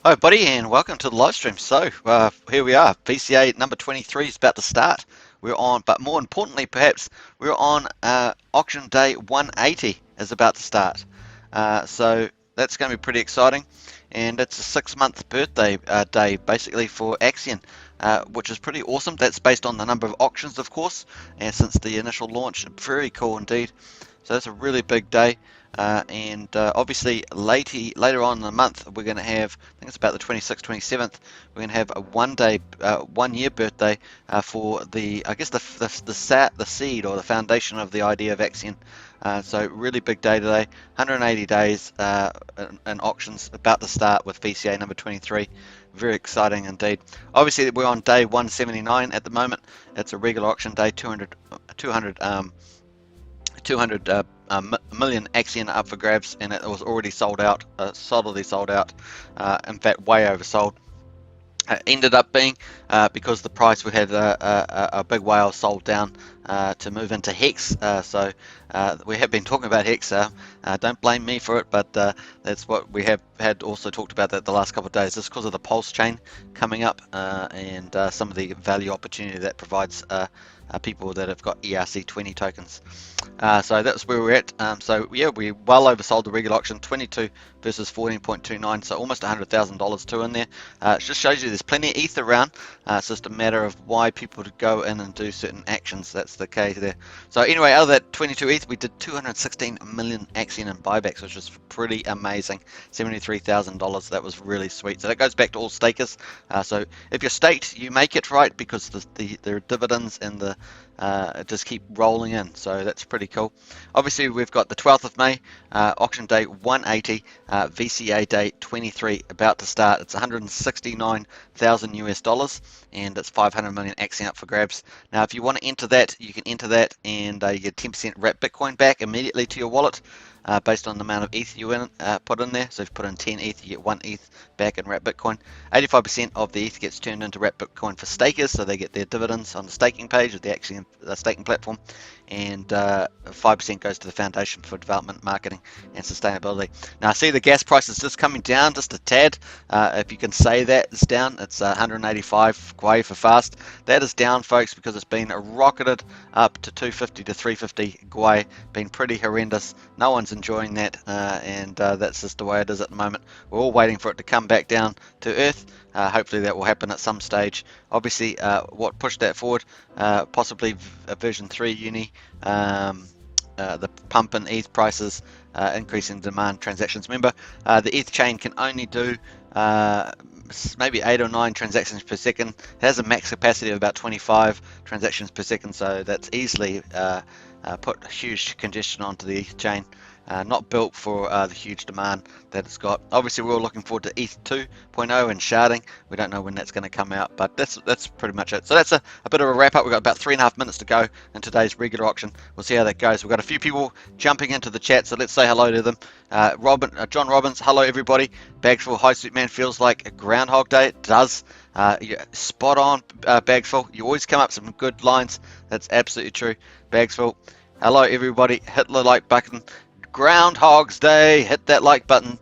Hi, buddy, and welcome to the live stream. So, here we are. VCA number 23 is about to start. We're on, but more importantly, perhaps, we're on auction day 180 is about to start. So that's going to be pretty exciting, and it's a 6-month birthday day, basically, for Axion, which is pretty awesome. That's based on the number of auctions, of course, and since the initial launch, very cool indeed. So that's a really big day. And obviously later on in the month we're going to have, I think it's about the 26th, 27th, we're going to have a 1 year birthday for the, I guess the seed or the foundation of the idea of Axion. So really big day today, 180 days in auctions about to start with VCA number 23. Very exciting indeed. Obviously we're on day 179 at the moment. It's a regular auction day, 200 million Axion up for grabs, and it was already sold out, solidly sold out, in fact way oversold. Ended up being because the price, we had a big whale sold down to move into Hex. So we have been talking about Hex. Don't blame me for it, but that's what we have had also talked about that the last couple of days. Just because of the Pulsechain coming up and some of the value opportunity that provides people that have got ERC20 tokens. So that's where we're at. So yeah, we well oversold the regular auction, 22 versus 14.29, so almost $100,000 too in there. It just shows you there's plenty of ETH around. It's just a matter of why people to go in and do certain actions. That's the case there. So anyway, out of that 22 ETH, we did 216 million Axion in buybacks, which was pretty amazing. $73,000. That was really sweet. So that goes back to all stakers. So if you're staked, you make it, right, because the dividends and the just keep rolling in. So that's pretty cool. Obviously, we've got the 12th of May, auction day 180, VCA day 23 about to start. It's 169,000 US dollars, and it's 500 million Axion up for grabs. Now, if you want to enter that, you can enter that, and you get 10% wrap Bitcoin back immediately to your wallet. Based on the amount of ETH you put in there. So if you put in 10 ETH, you get 1 ETH back in wrap Bitcoin. 85% of the ETH gets turned into wrap Bitcoin for stakers, so they get their dividends on the staking page of the Axion staking platform, and 5% goes to the Foundation for Development, Marketing and Sustainability. Now I see the gas price is just coming down just a tad. If you can say that it's down, it's 185 Gwei for fast. That is down, folks, because it's been rocketed up to 250 to 350 Gwei. Been pretty horrendous. No one's enjoying that, and that's just the way it is at the moment. We're all waiting for it to come back down to earth. Hopefully that will happen at some stage. Obviously, what pushed that forward, possibly a version 3 uni, the pump in ETH prices, increase in demand transactions. Remember, the ETH chain can only do maybe 8 or 9 transactions per second. It has a max capacity of about 25 transactions per second, so that's easily put huge congestion onto the ETH chain. Not built for the huge demand that it's got. Obviously, we're all looking forward to ETH 2.0 and sharding. We don't know when that's going to come out, but that's pretty much it. So that's a bit of a wrap up. We've got about 3.5 minutes to go in today's regular auction. We'll see how that goes. We've got a few people jumping into the chat, so let's say hello to them. John Robbins, hello everybody. Bagsful, hi Suitman, feels like a Groundhog Day. It does. Spot on, Bagsful. You always come up with some good lines. That's absolutely true, Bagsful. Hello everybody. Hit the like button. Groundhog's Day, hit that like button.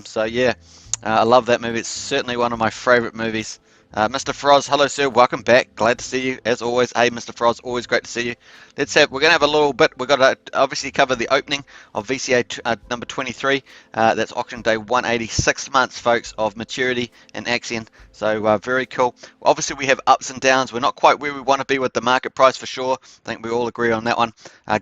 So yeah, I love that movie. It's certainly one of my favorite movies. Mr. Froz, hello sir, welcome back. Glad to see you as always. Hey Mr. Froz, always great to see you. We're going to have a little bit. We've got to obviously cover the opening of VCA number 23. That's auction day 186 months, folks, of maturity in Axion. So very cool. Obviously we have ups and downs. We're not quite where we want to be with the market price for sure. I think we all agree on that one.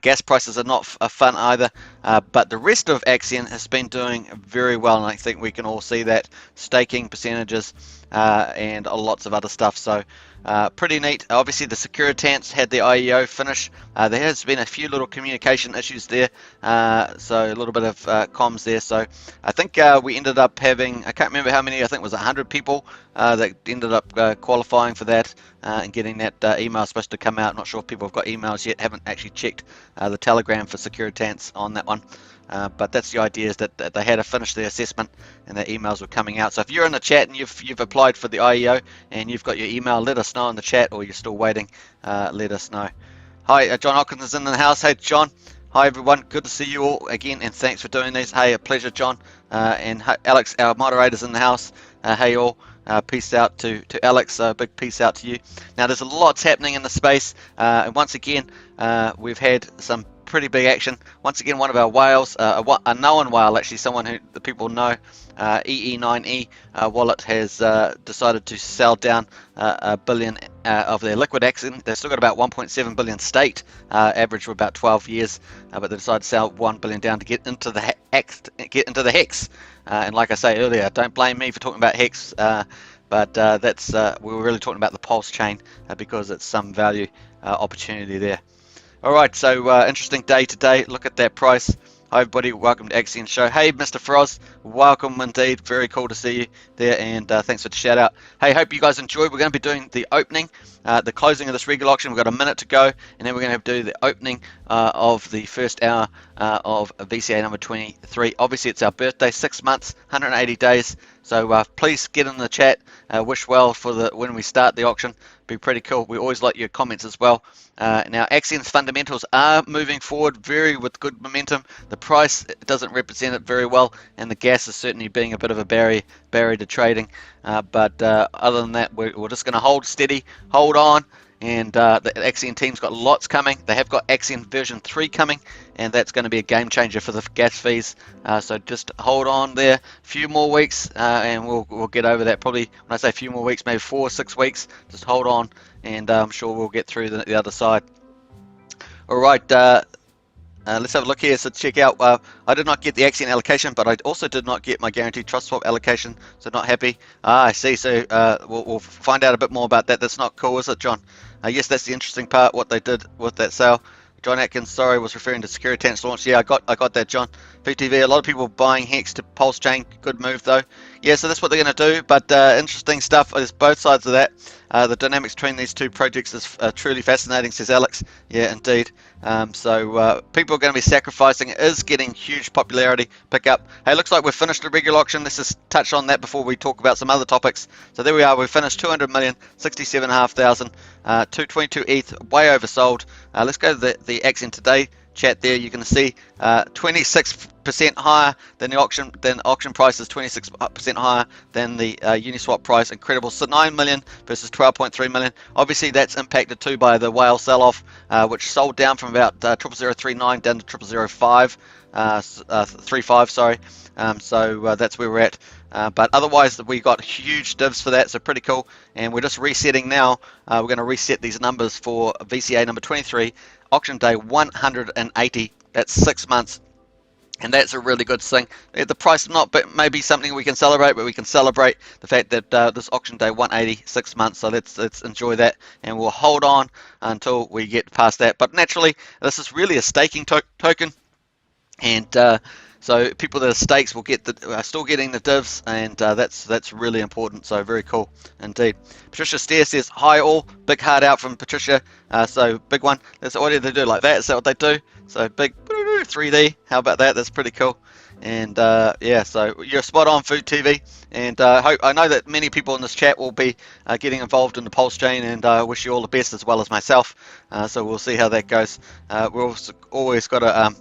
Gas prices are not fun either. But the rest of Axion has been doing very well, and I think we can all see that. Staking percentages and lots of other stuff. So pretty neat. Obviously the Securitants had their IEO finish. There has been a few little communication issues there, so a little bit of comms there. So I think we ended up having, I can't remember how many, I think it was 100 people that ended up qualifying for that and getting that email supposed to come out. Not sure if people have got emails yet. Haven't actually checked the Telegram for Securitants on that one. But that's the idea, is that they had to finish their assessment and their emails were coming out. So if you're in the chat and you've applied for the IEO and you've got your email, let us know in the chat, or you're still waiting, let us know. Hi, John Hopkins is in the house. Hey, John. Hi, everyone. Good to see you all again, and thanks for doing these. Hey, a pleasure, John. And Alex, our moderator's in the house. Hey all, peace out to Alex, big peace out to you. Now there's a lots happening in the space, and once again we've had some pretty big action. Once again, one of our whales, a known whale actually, someone who the people know, EE9E wallet has decided to sell down a billion of their liquid Axion. They've still got about 1.7 billion staked, average for about 12 years, but they decided to sell 1 billion down to get into the Hex. And like I say earlier, don't blame me for talking about Hex, but that's we were really talking about the Pulsechain because it's some value opportunity there. All right, so interesting day today. Look at that price. Hi everybody, welcome to Axion Show. Hey Mr. Froz, welcome indeed. Very cool to see you there, and thanks for the shout out. Hey, hope you guys enjoyed. We're going to be doing the opening, the closing of this regular auction. We've got a minute to go, and then we're going to do the opening of the first hour of VCA number 23. Obviously, it's our birthday, 6 months, 180 days. So please get in the chat. Wish well for when we start the auction. Be pretty cool. We always like your comments as well. Now, Axion's fundamentals are moving forward with good momentum. The price doesn't represent it very well, and the gas is certainly being a bit of a barrier to trading. But other than that, we're just going to hold steady, hold on. And the Axion team's got lots coming. They have got Axion version 3 coming, and that's going to be a game changer for the gas fees. So just hold on there a few more weeks, and we'll get over that. Probably, when I say a few more weeks, maybe 4 or 6 weeks. Just hold on, and I'm sure we'll get through the other side. All right. Let's have a look here. So check out, I did not get the Axion allocation, but I also did not get my guaranteed trust swap allocation, so not happy. I see. So we'll find out a bit more about that. That's not cool, is it, John? Yes, that's the interesting part, what they did with that sale. John Atkins, sorry, was referring to Securitan's launch. Yeah, I got that, John. VTV, a lot of people buying Hex to Pulsechain. Good move, though. Yeah, so that's what they're going to do, but interesting stuff. There's both sides of that. The dynamics between these two projects is truly fascinating, says Alex. Yeah, indeed. So people are going to be sacrificing. It is getting huge popularity pick up. Hey, looks like we've finished the regular auction. Let's just touch on that before we talk about some other topics. So there we are. We've finished 200 million, 67,500, 222 ETH, way oversold. Let's go to the Axion today chat there. You can see 26% higher than the auction. Then auction price is 26% higher than the Uniswap price. Incredible. So 9 million versus 12.3 million. Obviously, that's impacted too by the whale sell-off, which sold down from about 0.0039 down to 0.0035. 35, sorry. So that's where we're at. But otherwise, we got huge divs for that, so pretty cool. And we're just resetting now. We're going to reset these numbers for VCA number 23, auction day 180. That's 6 months. And that's a really good thing. The price not maybe something we can celebrate, but we can celebrate the fact that this auction day 180, 6 months. So let's enjoy that, and we'll hold on until we get past that. But naturally, this is really a staking token, and so people that are stakes will get are still getting the divs, and that's really important. So very cool indeed. Patricia Stair says hi all. Big heart out from Patricia. So big one. That's what do they do like that? Is that what they do? So big 3D. How about that? That's pretty cool. And yeah, so you're spot on, Food TV. And I know that many people in this chat will be getting involved in the Pulsechain, and I wish you all the best as well as myself. So we'll see how that goes. We've always got to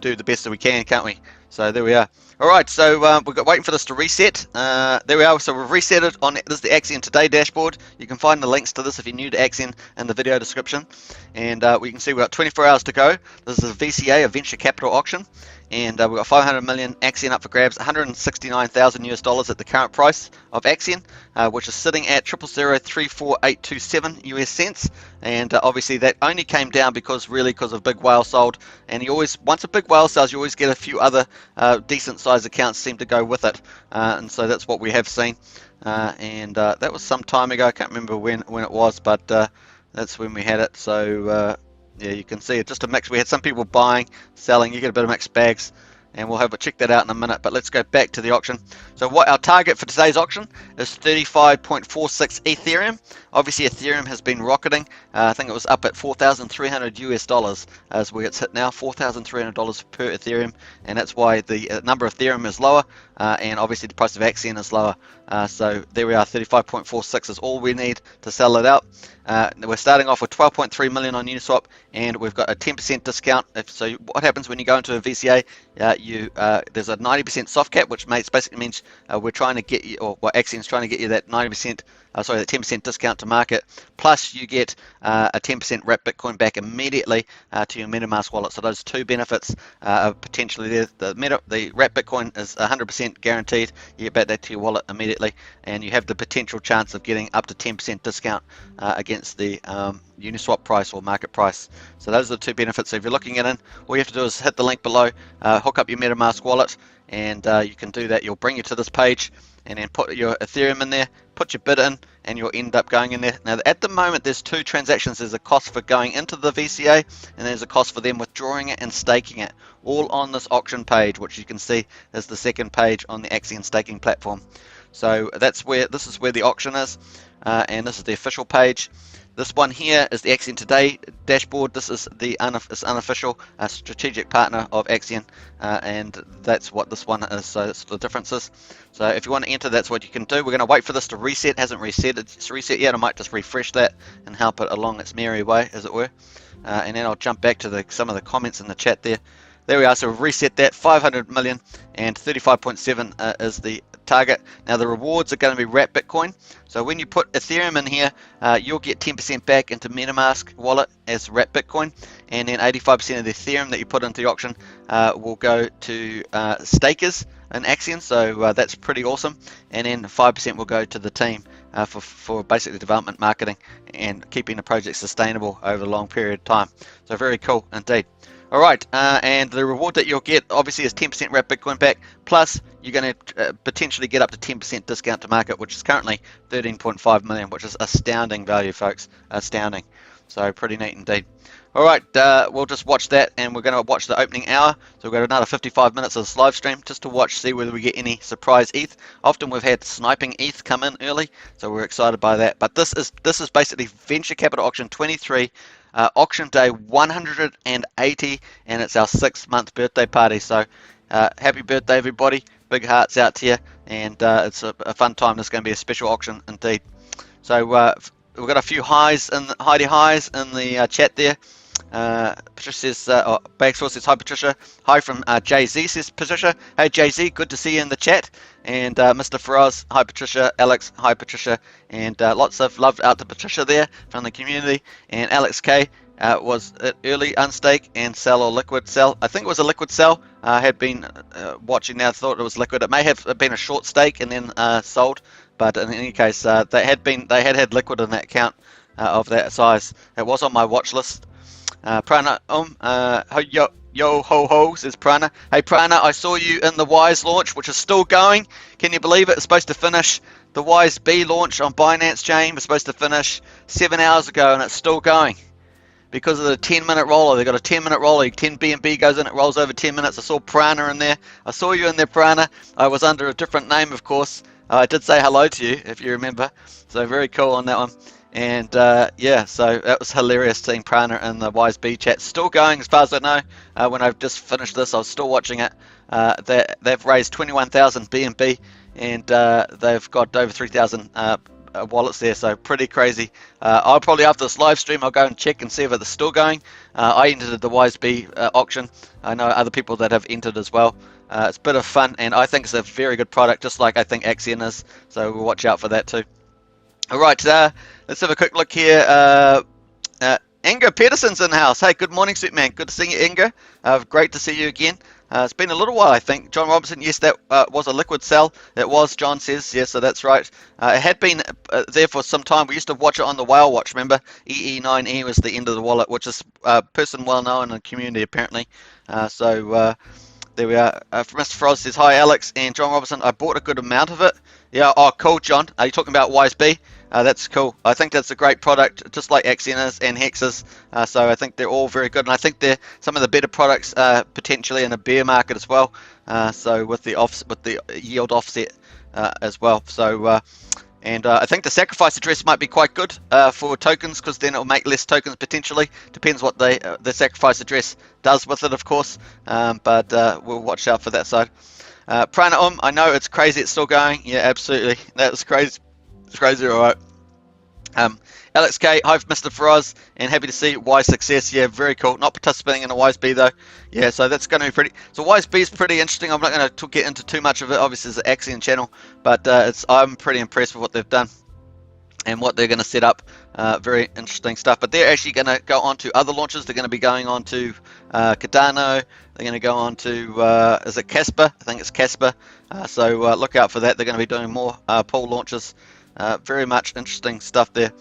do the best that we can, can't we? So there we are. All right, so we've got waiting for this to reset. There we are. So we've reset it on this is the Axion Today dashboard. You can find the links to this if you're new to Axion in the video description. And we can see we've got 24 hours to go. This is a VCA, a venture capital auction. And we've got 500 million Axion up for grabs, 169,000 US dollars at the current price of Axion, which is sitting at 0.0034827 US cents. And obviously that only came down because of big whale sold. And once a big whale sells, you always get a few other decent sized accounts seem to go with it. And so that's what we have seen. And that was some time ago. I can't remember when it was, but that's when we had it. So yeah, you can see it's just a mix. We had some people buying, selling. You get a bit of mixed bags, and we'll check that out in a minute. But let's go back to the auction. So what our target for today's auction is 35.46 Ethereum. Obviously, Ethereum has been rocketing. I think it was up at 4,300 US dollars as where it's hit now, $4,300 per Ethereum, and that's why the number of Ethereum is lower, and obviously the price of Axion is lower. So there we are, 35.46 is all we need to sell it out. We're starting off with 12.3 million on Uniswap, and we've got a 10% discount. So what happens when you go into a VCA? there's a 90% soft cap, which basically means we're trying to get you, or well, Axion's trying to get you that 90%, sorry, that 10% discount to market. Plus, you get a 10% wrapped Bitcoin back immediately to your MetaMask wallet. So those two benefits are potentially there. The wrapped Bitcoin is 100% guaranteed. You get back that to your wallet immediately, and you have the potential chance of getting up to 10% discount against the Uniswap price or market price. So those are the two benefits. So if you're looking at it, all you have to do is hit the link below, hook up your MetaMask wallet, and you can do that. You'll bring you to this page, and then put your Ethereum in there, put your bid in, and you'll end up going in there. Now at the moment there's two transactions. There's a cost for going into the VCA, and there's a cost for them withdrawing it and staking it, all on this auction page, which you can see is the second page on the Axion staking platform. So this is where the auction is, and this is the official page. This one here is the Axion Today dashboard. This is the unofficial strategic partner of Axion, and that's what this one is. So that's the differences. So if you want to enter, that's what you can do. We're going to wait for this to reset. It hasn't reset. It's reset yet. I might just refresh that and help it along its merry way, as it were. And then I'll jump back to some of the comments in the chat there. There we are. So we've reset that. 500 million and 35.7 is the target. Now the rewards are going to be wrapped Bitcoin. So when you put Ethereum in here, you'll get 10% back into MetaMask wallet as wrapped Bitcoin, and then 85% of the Ethereum that you put into the auction will go to stakers in Axion. So that's pretty awesome. And then 5% will go to the team for basically development, marketing, and keeping the project sustainable over a long period of time. So very cool indeed. All right, and the reward that you'll get obviously is 10% wrapped Bitcoin back, plus you're going to potentially get up to 10% discount to market, which is currently 13.5 million, which is astounding value, folks, astounding. So pretty neat indeed. All right, we'll just watch that, and we're going to watch the opening hour. So we've got another 55 minutes of this live stream just to see whether we get any surprise ETH. Often we've had sniping ETH come in early, so we're excited by that. But this is basically Venture Capital Auction 23. Auction day 180, and it's our 6-month birthday party. So happy birthday, everybody. Big hearts out to you, and it's a fun time. This is going to be a special auction indeed. So we've got a few highs in highs in the chat there. Patricia says, Bagsaw says, hi Patricia. Hi from Jay-Z, says Patricia. Hey Jay-Z, good to see you in the chat. And Mr. Faraz, hi Patricia. Alex, hi Patricia. And lots of love out to Patricia there from the community. And Alex K was early unstake and sell or liquid sell. I think it was a liquid sell. I had been watching now, thought it was liquid. It may have been a short stake and then sold. But in any case, they had liquid in that account of that size. It was on my watch list. Prana, yo ho ho, says Prana. Hey Prana, I saw you in the Wise launch, which is still going. Can you believe it? It's supposed to finish. The Wise B launch on Binance Chain was supposed to finish 7 hours ago, and it's still going because of the 10-minute roller. They've got a 10-minute roller. 10 BNB goes in, it rolls over 10 minutes. I saw Prana in there. I saw you in there, Prana. I was under a different name, of course. I did say hello to you, if you remember. So very cool on that one. And yeah, so that was hilarious seeing Prana in the Wise B chat. Still going as far as I know. When I've just finished this, I was still watching it. They've raised 21,000 BNB, and they've got over 3,000 wallets there, so pretty crazy. I'll probably, after this live stream, I'll go and check and see if it's still going. I entered the Wise B auction. I know other people that have entered as well. It's a bit of fun, and I think it's a very good product, just like I think Axion is, so we'll watch out for that too. All right, let's have a quick look here. Inga Pedersen's in the house. Hey, good morning, Superman. Good to see you, Inga. Great to see you again. It's been a little while, I think. John Robinson, yes, that was a liquid sell. It was, John says. Yes, so that's right. It had been there for some time. We used to watch it on the Whale Watch, remember? EE9E was the end of the wallet, which is a person well known in the community, apparently. There we are. Mr. Frost says, hi, Alex and John Robinson. I bought a good amount of it. Yeah, oh, cool, John. Are you talking about Wise B? That's cool. I think that's a great product, just like Axion is and Hex is. So I think they're all very good, and I think they're some of the better products potentially in a bear market as well. So with the yield offset as well. So and I think the sacrifice address might be quite good for tokens, because then it'll make less tokens potentially. Depends what the sacrifice address does with it, of course. But we'll watch out for that side. Prana, I know it's crazy. It's still going. Yeah, absolutely. That was crazy. It's crazy, all right. Alex K, hi Mr. Faraz, and happy to see Wise success. Yeah, very cool. Not participating in a Wise B though. Yeah, so that's going to be pretty. So Wise B is pretty interesting. I'm not going to get into too much of it. Obviously, it's an Axion channel, but I'm pretty impressed with what they've done and what they're going to set up. Very interesting stuff. But they're actually going to go on to other launches. They're going to be going on to Cardano. They're going to go on to, is it Casper? I think it's Casper. So look out for that. They're going to be doing more pool launches. Very much interesting stuff there.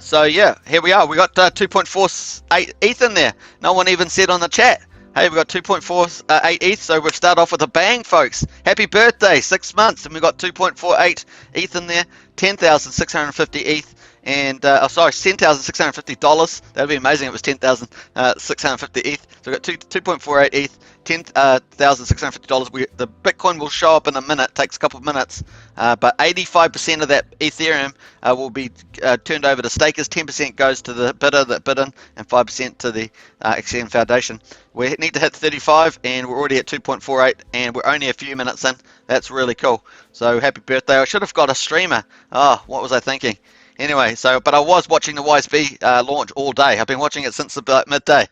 So yeah, here we are. We got 2.48 ETH in there. No one even said on the chat. Hey, we've got 2.48 ETH, so we've started off with a bang, folks. Happy birthday, 6 months, and we've got 2.48 ETH in there, 10,650 ETH, and, $10,650. That would be amazing if it was 10,650 ETH. So we've got 2.48 ETH, $10,650. The Bitcoin will show up in a minute, takes a couple of minutes, but 85% of that Ethereum will be turned over to stakers, 10% goes to the bidder that bid in, and 5% to the Axion Foundation. We need to hit 35, and we're already at 2.48, and we're only a few minutes in. That's really cool. So happy birthday. I should have got a streamer. Oh, what was I thinking? Anyway, but I was watching the YSB launch all day. I've been watching it since about midday.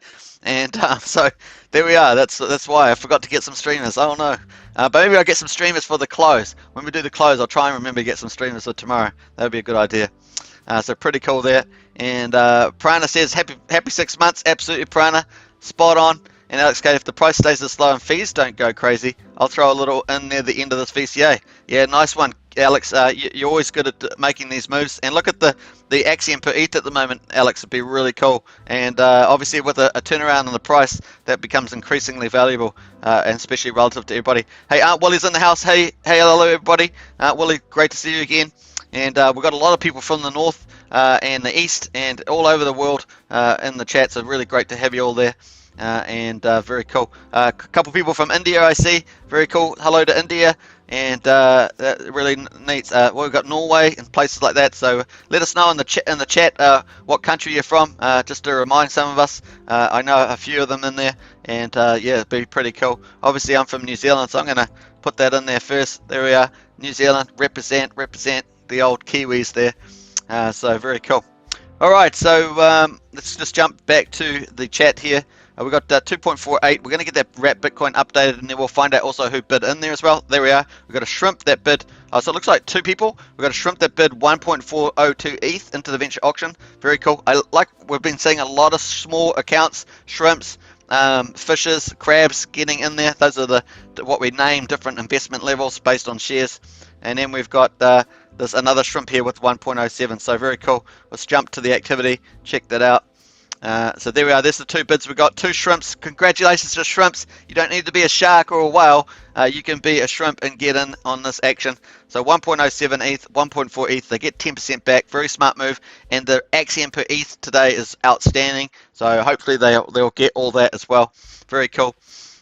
And so there we are. That's why I forgot to get some streamers. Oh no. But maybe I'll get some streamers for the close. When we do the close, I'll try and remember to get some streamers for tomorrow. That would be a good idea. So pretty cool there. And Prana says, happy 6 months. Absolutely, Prana. Spot on. And Alex K, if the price stays this low and fees don't go crazy, I'll throw a little in near the end of this VCA. Yeah, nice one, Alex. You're always good at making these moves. And look at the Axion per ETH at the moment, Alex. It'd be really cool. And obviously with a turnaround in the price, that becomes increasingly valuable, and especially relative to everybody. Hey, Aunt Willie's in the house. Hey, hello everybody. Aunt Willie, great to see you again. And we've got a lot of people from the north and the east and all over the world in the chat. So really great to have you all there. Very cool. A couple people from India I see. Very cool. Hello to India. And that really neat. Well, we've got Norway and places like that. So let us know in the chat what country you're from. Just to remind some of us. I know a few of them in there. And yeah, it'd be pretty cool. Obviously, I'm from New Zealand, so I'm going to put that in there first. There we are. New Zealand. Represent the old Kiwis there. So very cool. All right, so let's just jump back to the chat here. We've got 2.48. We're going to get that wrap Bitcoin updated, and then we'll find out also who bid in there as well. There we are. We've got a shrimp that bid. So it looks like two people. We've got a shrimp that bid 1.402 ETH into the venture auction. Very cool. We've been seeing a lot of small accounts, shrimps, fishes, crabs getting in there. Those are what we name different investment levels based on shares. And then we've got there's another shrimp here with 1.07. So very cool. Let's jump to the activity. Check that out. So there we are. There's the two bids. We've got two shrimps. Congratulations to shrimps. You don't need to be a shark or a whale. You can be a shrimp and get in on this action. So 1.07 ETH, 1.4 ETH. They get 10% back. Very smart move. And the Axion per ETH today is outstanding. So hopefully they'll get all that as well. Very cool.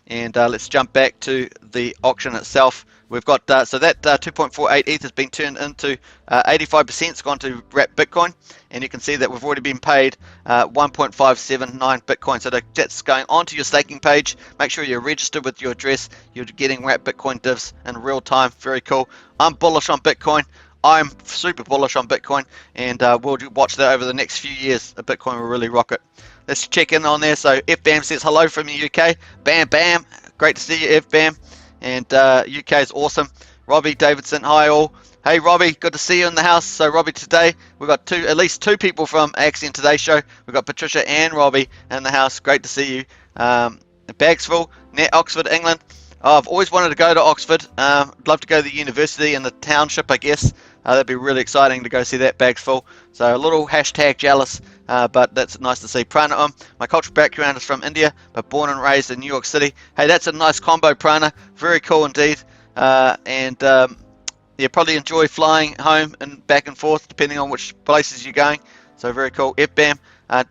And let's jump back to the auction itself. We've got, so that 2.48 ETH has been turned into 85%. It's gone to wrap Bitcoin. And you can see that we've already been paid 1.579 Bitcoin. So that's going onto your staking page. Make sure you're registered with your address. You're getting wrap Bitcoin divs in real time. Very cool. I'm bullish on Bitcoin. I'm super bullish on Bitcoin. And we'll watch that over the next few years. Bitcoin will really rock it. Let's check in on there. So FBAM says hello from the UK. Bam, bam. Great to see you, FBAM. And UK is awesome. Robbie Davidson, hi all. Hey Robbie, good to see you in the house. So Robbie, today we've got at least two people from Axion Today Show. We've got Patricia and Robbie in the house. Great to see you. Bagsville, near Oxford, England. Oh, I've always wanted to go to Oxford. I'd love to go to the university and the township, I guess. That'd be really exciting to go see that. Bagsville. So a little hashtag jealous, but that's nice to see. Prana, my cultural background is from India, but born and raised in New York City. Hey, that's a nice combo, Prana. Very cool indeed. You probably enjoy flying home and back and forth, depending on which places you're going. So very cool. FBAM.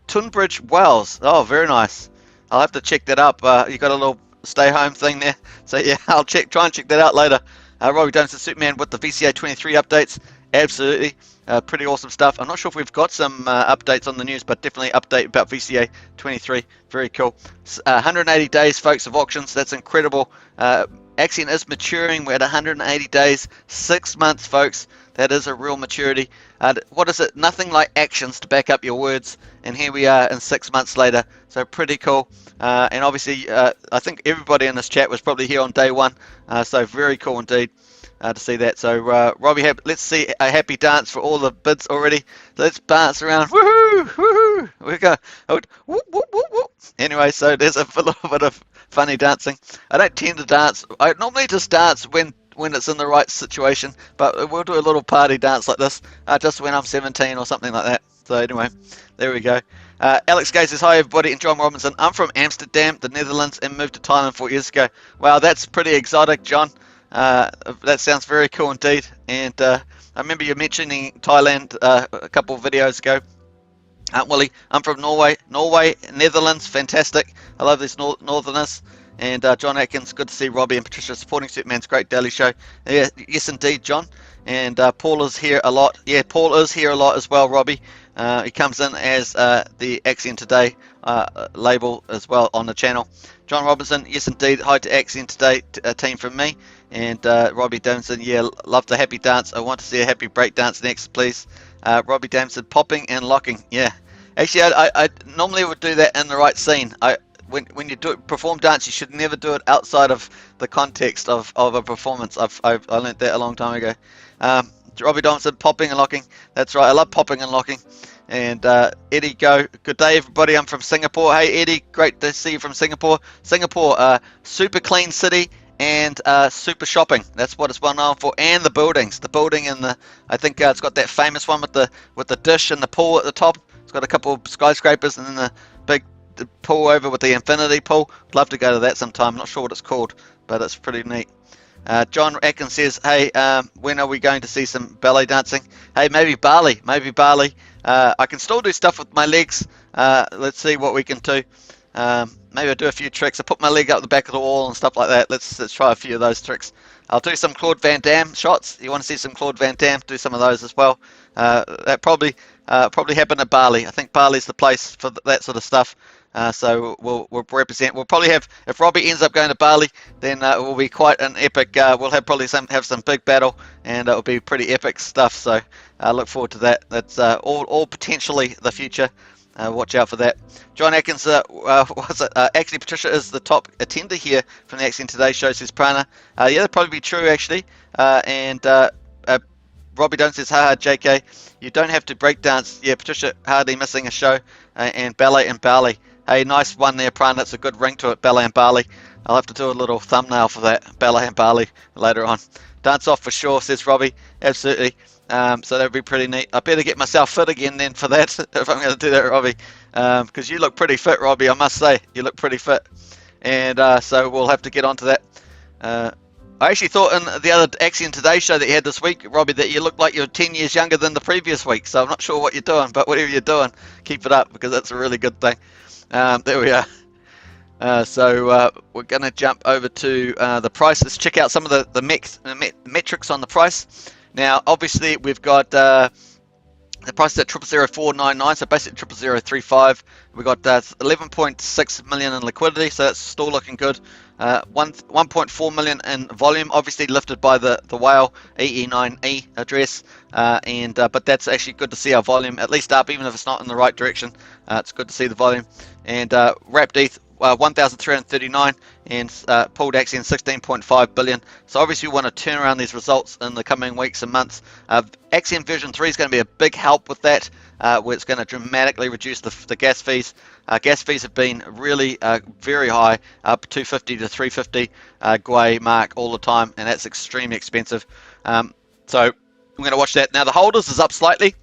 Tunbridge Wells. Oh, very nice. I'll have to check that up. You got a little stay home thing there. So yeah, I'll try and check that out later. Robbie Jones and Superman with the VCA23 updates. Absolutely. Pretty awesome stuff. I'm not sure if we've got some updates on the news, but definitely update about VCA23. Very cool. 180 days, folks, of auctions. That's incredible. Axion is maturing. We're at 180 days, 6 months, folks. That is a real maturity. What is it? Nothing like actions to back up your words. And here we are in 6 months later. So pretty cool. And obviously, I think everybody in this chat was probably here on day one. So very cool indeed to see that. So Robbie, let's see a happy dance for all the bids already. So let's dance around. Woohoo! Woohoo! We go. Whoop, whoop, whoop, whoop. Anyway, so there's a little bit of funny dancing. I don't tend to dance. I normally just dance when it's in the right situation, but we'll do a little party dance like this just when I'm 17 or something like that. So anyway, there we go. Alex Gay says, hi everybody, and John Robinson. I'm from Amsterdam, the Netherlands, and moved to Thailand 4 years ago. Wow, that's pretty exotic, John. That sounds very cool indeed. And I remember you mentioning Thailand a couple of videos ago. Willie, I'm from Norway, Netherlands, fantastic. I love these Northerners. And John Atkins, good to see Robbie and Patricia supporting Superman's great daily show. Yeah, yes, indeed, John. And Paul is here a lot. Yeah, Paul is here a lot as well, Robbie. He comes in as the Axion Today label as well on the channel. John Robinson, yes, indeed. Hi to Axion Today team from me. And Robbie Damson, yeah, love the happy dance. I want to see a happy break dance next, please. Robbie Damson, popping and locking. Yeah. Actually, I normally would do that in the right scene. When you perform dance, you should never do it outside of the context of a performance. I learned that a long time ago. Robbie Donaldson, popping and locking. That's right. I love popping and locking. And Eddie, go. Good day, everybody. I'm from Singapore. Hey, Eddie. Great to see you from Singapore. Singapore, super clean city and super shopping. That's what it's well known for. And the buildings. The building and I think it's got that famous one with the dish and the pool at the top. It's got a couple of skyscrapers and then the big pool over with the infinity pool. I'd love to go to that sometime. Not sure what it's called, but it's pretty neat. John Atkins says, hey, when are we going to see some ballet dancing? Hey, maybe Bali. I can still do stuff with my legs. Let's see what we can do. Maybe I'll do a few tricks. I put my leg up the back of the wall and stuff like that. Let's try a few of those tricks. I'll do some Claude Van Damme shots. You want to see some Claude Van Damme? Do some of those as well. That probably happen at Bali. I think Bali's the place for that sort of stuff. So we'll represent. We'll probably have, if Robbie ends up going to Bali, then it will be quite an epic. We'll have some big battle, and it will be pretty epic stuff. So I look forward to that. That's all potentially the future. Watch out for that. John Atkins, actually Patricia is the top attender here from the Axion Today show, says Prana. Yeah, that'd probably be true actually. And Robbie Don't says, haha, JK, you don't have to break dance. Yeah, Patricia hardly missing a show. And ballet and Bali. Hey, nice one there, Prana. That's a good ring to it, ballet and Bali. I'll have to do a little thumbnail for that, ballet and Bali, later on. Dance off for sure, says Robbie. Absolutely. So that would be pretty neat. I better get myself fit again then for that, if I'm going to do that, Robbie. Because you look pretty fit, Robbie, I must say. You look pretty fit. And so we'll have to get onto that. I actually thought in the other Axion Today show that you had this week, Robbie, that you looked like you're 10 years younger than the previous week. So I'm not sure what you're doing, but whatever you're doing, keep it up, because that's a really good thing. There we are. So we're going to jump over to the price. Let's check out some of the metrics on the price. Now, obviously, we've got the price is at 0.00499, so basically 0.0035. We've got 11.6 million in liquidity, so that's still looking good. 1.4 million in volume, obviously lifted by the whale EE9E address, but that's actually good to see our volume at least up, even if it's not in the right direction. It's good to see the volume. And wrapped ETH 1,339 and pulled Axion 16.5 billion. So obviously we want to turn around these results in the coming weeks and months. Axion version 3 is going to be a big help with that, where it's going to dramatically reduce the gas fees. Gas fees have been really very high, up 250 to 350 Gwei mark all the time, and that's extremely expensive. So we're going to watch that. Now the holders is up slightly.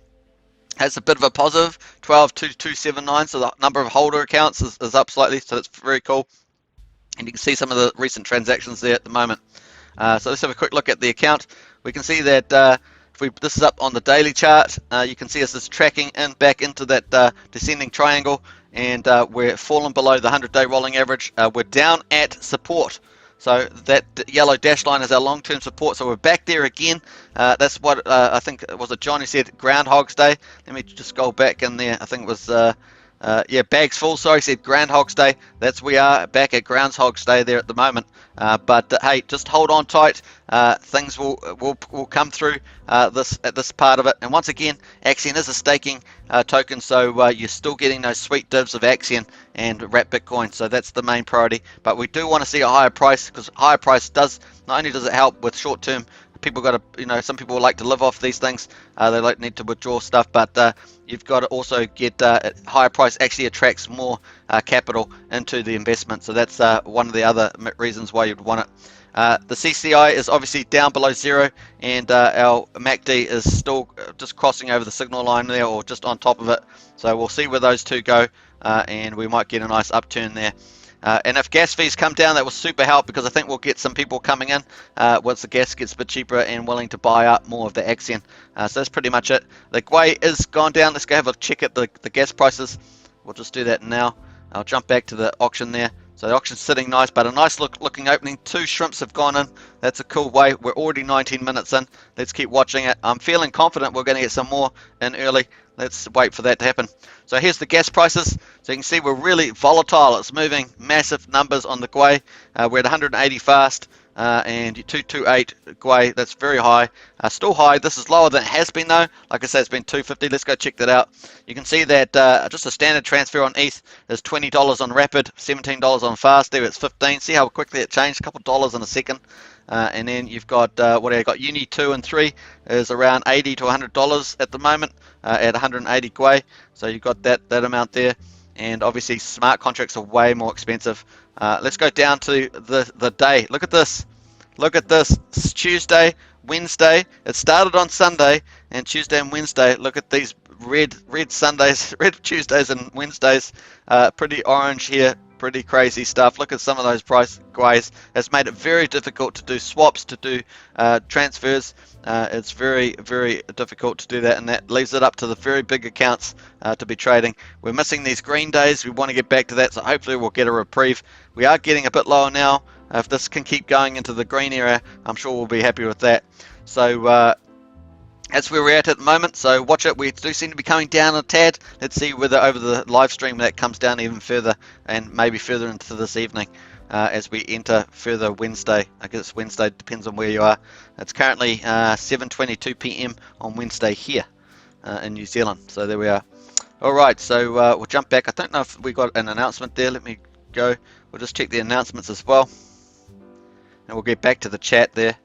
Has a bit of a positive, 12,279, so the number of holder accounts is up slightly, so that's very cool. And you can see some of the recent transactions there at the moment. So let's have a quick look at the account. We can see that this is up on the daily chart. You can see us is tracking back into that descending triangle, and we're falling below the 100-day rolling average. We're down at support. So that yellow dash line is our long-term support. So we're back there again. That's what I think, was it John who said Groundhog's Day? Let me just go back in there. I think it was Yeah, bags full. Sorry, said Groundhog's Day. We are back at Groundhog's Day there at the moment. But hey, just hold on tight. Things will come through this part of it. And once again, Axion is a staking token, so you're still getting those sweet divs of Axion and wrap Bitcoin. So that's the main priority. But we do want to see a higher price, because higher price does not only does it help with short term. People got to, some people like to live off these things. They like need to withdraw stuff, but you've got to also get higher price actually attracts more capital into the investment. So that's one of the other reasons why you'd want it. The CCI is obviously down below zero, and our MACD is still just crossing over the signal line there, or just on top of it. So we'll see where those two go, and we might get a nice upturn there. And if gas fees come down, that will super help, because I think we'll get some people coming in once the gas gets a bit cheaper and willing to buy up more of the Axion. So that's pretty much it. The GWEI is gone down. Let's go have a check at the gas prices. We'll just do that now. I'll jump back to the auction there. So the auction's sitting nice, but a nice looking opening. 2 shrimps have gone in. That's a cool way. We're already 19 minutes in. Let's keep watching it. I'm feeling confident we're going to get some more in early. Let's wait for that to happen. So here's the gas prices. So you can see we're really volatile. It's moving massive numbers on the GWEI. We're at 180 fast. And 228 GWEI, that's very high, still high. This is lower than it has been though. Like I said, it's been 250. Let's go check that out. You can see that just a standard transfer on ETH is $20 on Rapid, $17 on Fast. There it's 15. See how quickly it changed, a couple of dollars in a second. And then you've got what have you got? Uni 2 and 3 is around $80 to $100 at the moment at 180 GWEI. So you've got that amount there. And obviously smart contracts are way more expensive. Let's go down to the day. Look at this. Look at this. It's Tuesday, Wednesday. It started on Sunday, and Tuesday and Wednesday. Look at these red Sundays, red Tuesdays and Wednesdays. Pretty orange here. Pretty crazy stuff. Look at some of those price GWEIs. It's made it very difficult to do swaps, to do transfers. It's very, very difficult to do that, and that leaves it up to the very big accounts to be trading. We're missing these green days. We want to get back to that, so hopefully we'll get a reprieve. We are getting a bit lower now. If this can keep going into the green area, I'm sure we'll be happy with that. So that's where we're at the moment. So watch it. We do seem to be coming down a tad. Let's see whether over the live stream that comes down even further, and maybe further into this evening as we enter further Wednesday. I guess Wednesday depends on where you are. It's currently 7:22 p.m. on Wednesday here in New Zealand. So there we are. All right, so we'll jump back. I don't know if we got an announcement there. Let me go. We'll just check the announcements as well, and we'll get back to the chat there.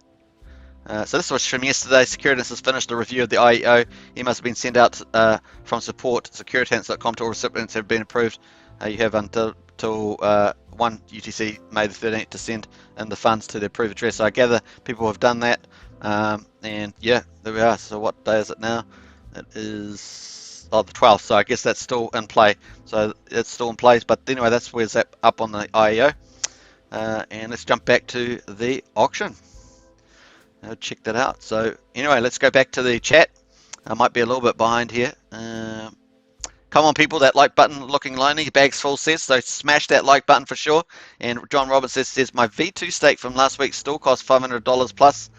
So this was from yesterday. Securitas has finished a review of the IEO. Emails have been sent out from support securitas.com to all recipients have been approved. You have until 1 UTC May the 13th to send in the funds to the approved address. So I gather people have done that. And yeah, there we are. So what day is it now? It is the 12th. So I guess that's still in play. So it's still in place. But anyway, that's where's that up on the IEO. And let's jump back to the auction. Check that out. So anyway, let's go back to the chat. I might be a little bit behind here. Come on, people, that like button looking lonely. Bags full says, so smash that like button for sure. And John Roberts says my V2 stake from last week still cost $500 plus.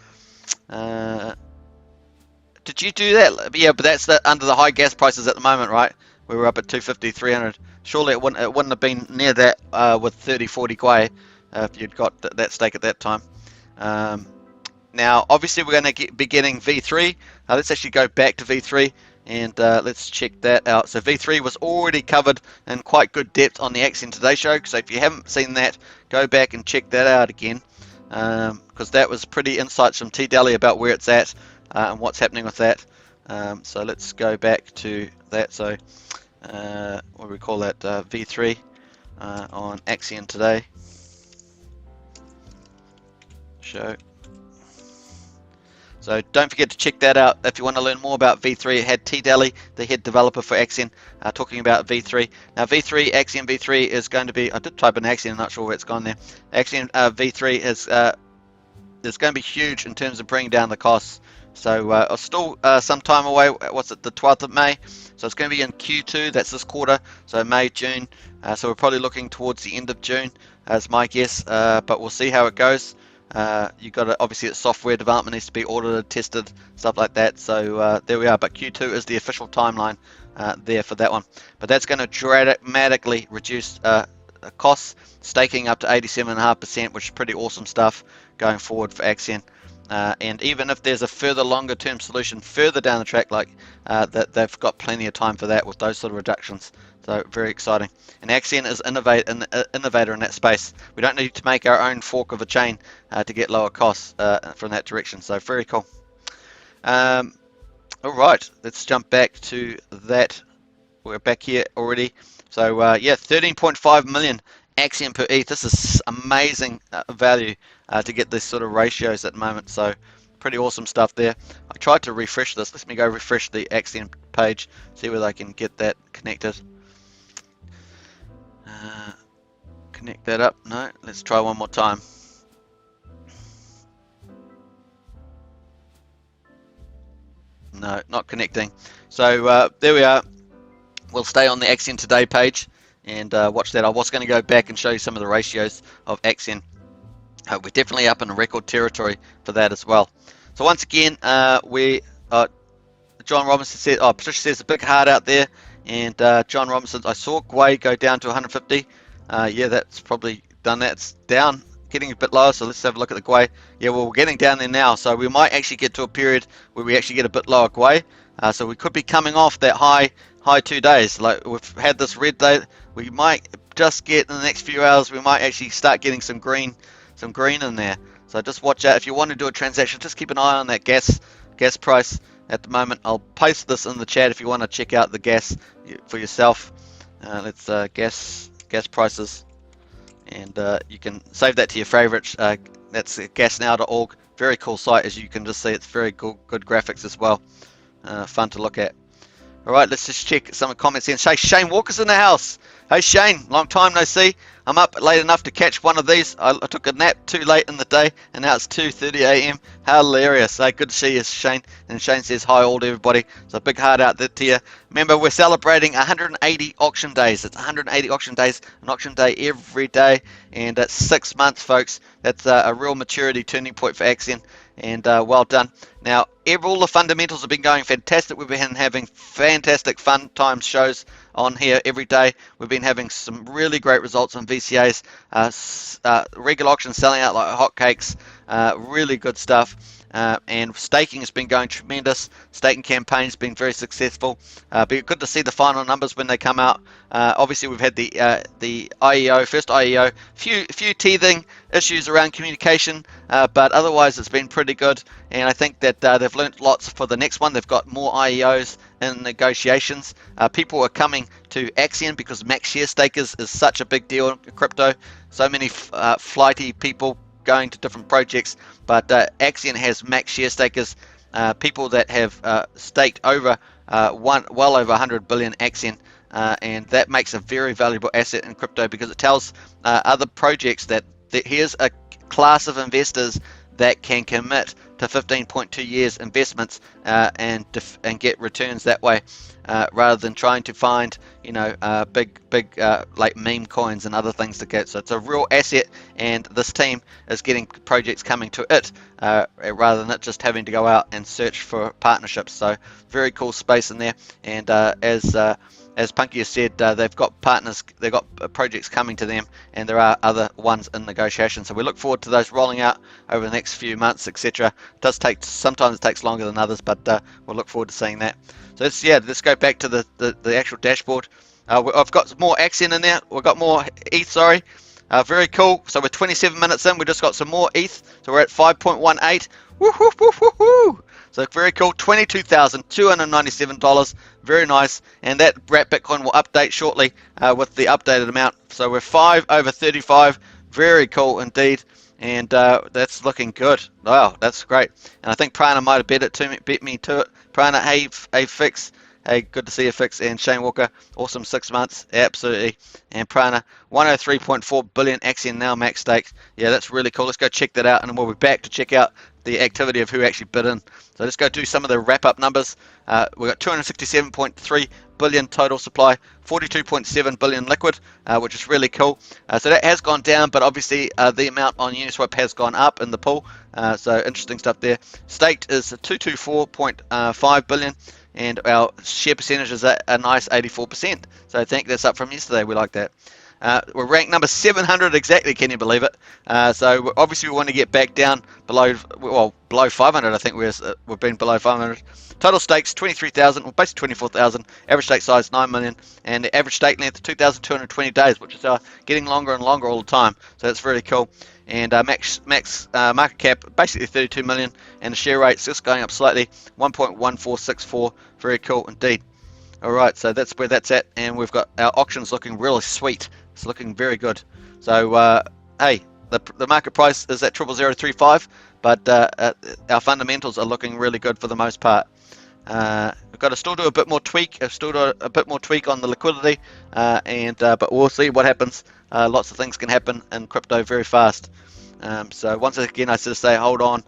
Did you do that? Yeah, but that's under the high gas prices at the moment, right? We were up at 250, 300. Surely it wouldn't have been near that with 30, 40 GWEI if you'd got that stake at that time. Now, obviously, we're going to be getting V3. Let's actually go back to V3 and let's check that out. So V3 was already covered in quite good depth on the Axion Today show. So if you haven't seen that, go back and check that out again, because that was pretty insights from T. Daly about where it's at and what's happening with that. So let's go back to that. So what do we call that? V3 on Axion Today show. So don't forget to check that out if you want to learn more about V3. It had T. Daly, the head developer for Axion, talking about V3. Now V3, Axion V3 is going to be, I did type in Axion, I'm not sure where it's gone there. Axion V3 is going to be huge in terms of bringing down the costs. So still some time away. What's it, the 12th of May? So it's going to be in Q2, that's this quarter, so May, June. So we're probably looking towards the end of June, as my guess, but we'll see how it goes. You've got to, obviously it's software development needs to be audited, tested, stuff like that. So there we are. But Q2 is the official timeline there for that one. But that's going to dramatically reduce costs, staking up to 87.5%, which is pretty awesome stuff going forward for Axion. And even if there's a further longer term solution further down the track, like that, they've got plenty of time for that with those sort of reductions. So very exciting. And Axion is an innovator in that space. We don't need to make our own fork of a chain to get lower costs from that direction. So very cool. All right, let's jump back to that. We're back here already. So yeah, 13.5 million Axion per ETH. This is amazing value to get these sort of ratios at the moment. So pretty awesome stuff there. I tried to refresh this. Let me go refresh the Axion page, see whether I can get that connected. Connect that up. No, let's try one more time. No, not connecting. So there we are. We'll stay on the Axion Today page and watch that. I was going to go back and show you some of the ratios of Axion. We're definitely up in record territory for that as well. So once again, John Robinson said, Patricia says a big heart out there, and John Robinson, I saw Gwei go down to 150. Yeah, that's probably done that. It's down, getting a bit lower, so let's have a look at the Gwei. Yeah, well, we're getting down there now, so we might actually get to a period where we actually get a bit lower Gwei. So we could be coming off that high 2 days. Like we've had this red day, we might just get in the next few hours, we might actually start getting some green in there. So just watch out. If you want to do a transaction, just keep an eye on that gas price at the moment. I'll post this in the chat if you want to check out the gas for yourself. Let's gas prices, and you can save that to your favorites. That's gasnow.org. Very cool site, as you can just see. It's very good graphics as well. Fun to look at. All right, let's just check some comments in. Hey, Shane Walker's in the house. Hey, Shane, long time no see. I'm up late enough to catch one of these. I took a nap too late in the day, and now it's 2:30 a.m. Hilarious. Hey, good to see you, Shane. And Shane says hi all to everybody. So big heart out there to you. Remember, we're celebrating 180 auction days. It's 180 auction days, an auction day every day, and it's 6 months, folks. That's a real maturity turning point for Axion, and well done. Now, all the fundamentals have been going fantastic. We've been having fantastic fun time shows on here every day. We've been having some really great results on VCAs. Regular auctions selling out like hotcakes. Really good stuff. And staking has been going tremendous. Staking campaign's been very successful. But good to see the final numbers when they come out. Obviously, we've had the IEO, first IEO, few teething issues around communication, but otherwise it's been pretty good. And I think that they've learnt lots for the next one. They've got more IEOs in negotiations. People are coming to Axion because max share stakers is such a big deal in crypto. So many flighty people going to different projects, but Axion has max share stakers, people that have staked over well over 100 billion Axion, and that makes a very valuable asset in crypto because it tells other projects that here's a class of investors that can commit to 15.2 years investments and get returns that way, rather than trying to find big like meme coins and other things to get. So it's a real asset, and this team is getting projects coming to it rather than it just having to go out and search for partnerships. So very cool space in there, and as Punky has said, they've got partners, they've got projects coming to them, and there are other ones in negotiation. So we look forward to those rolling out over the next few months, etc. It does take, sometimes it takes longer than others, but we'll look forward to seeing that. So let's go back to the actual dashboard. I've got more Axion in there. We've got more ETH, sorry. Very cool. So we're 27 minutes in. We just got some more ETH. So we're at 5.18. Woohoo! So very cool, $22,297, very nice, and that wrap Bitcoin will update shortly with the updated amount. So we're 5 over 35, very cool indeed, and that's looking good. Wow, that's great. And I think Prana might have bet me to it. Prana, hey Fix, hey, good to see you, Fix, and Shane Walker, awesome 6 months, absolutely. And Prana, 103.4 billion Axion now max stakes. Yeah, that's really cool. Let's go check that out, and then we'll be back to check out the activity of who actually bid in. So let's go do some of the wrap-up numbers. We've got 267.3 billion total supply, 42.7 billion liquid, which is really cool. So that has gone down, but obviously the amount on Uniswap has gone up in the pool. So interesting stuff there. Staked is 224.5 billion. and our share percentage is at a nice 84%. So I think that's up from yesterday. We like that. We're ranked number 700 exactly, can you believe it? So obviously we want to get back down below 500. I think we've been below 500. Total stakes 23,000, well basically 24,000. Average stake size 9 million, and the average stake length 2,220 days, which is getting longer and longer all the time. So that's really cool. And max market cap basically 32 million, and the share rate's just going up slightly, 1.1464. Very cool indeed. Alright, so that's where that's at, and we've got our auctions looking really sweet. It's looking very good. So, hey, the market price is at 00035, but our fundamentals are looking really good for the most part. We've got to still do a bit more tweak, on the liquidity, but we'll see what happens. Lots of things can happen in crypto very fast. So once again, I sort of say hold on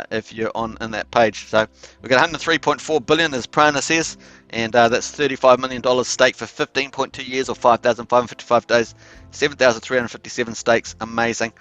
if you're in that page. So we've got 103.4 billion, as Prana says, and that's $35 million stake for 15.2 years or 5,555 days, 7,357 stakes. Amazing.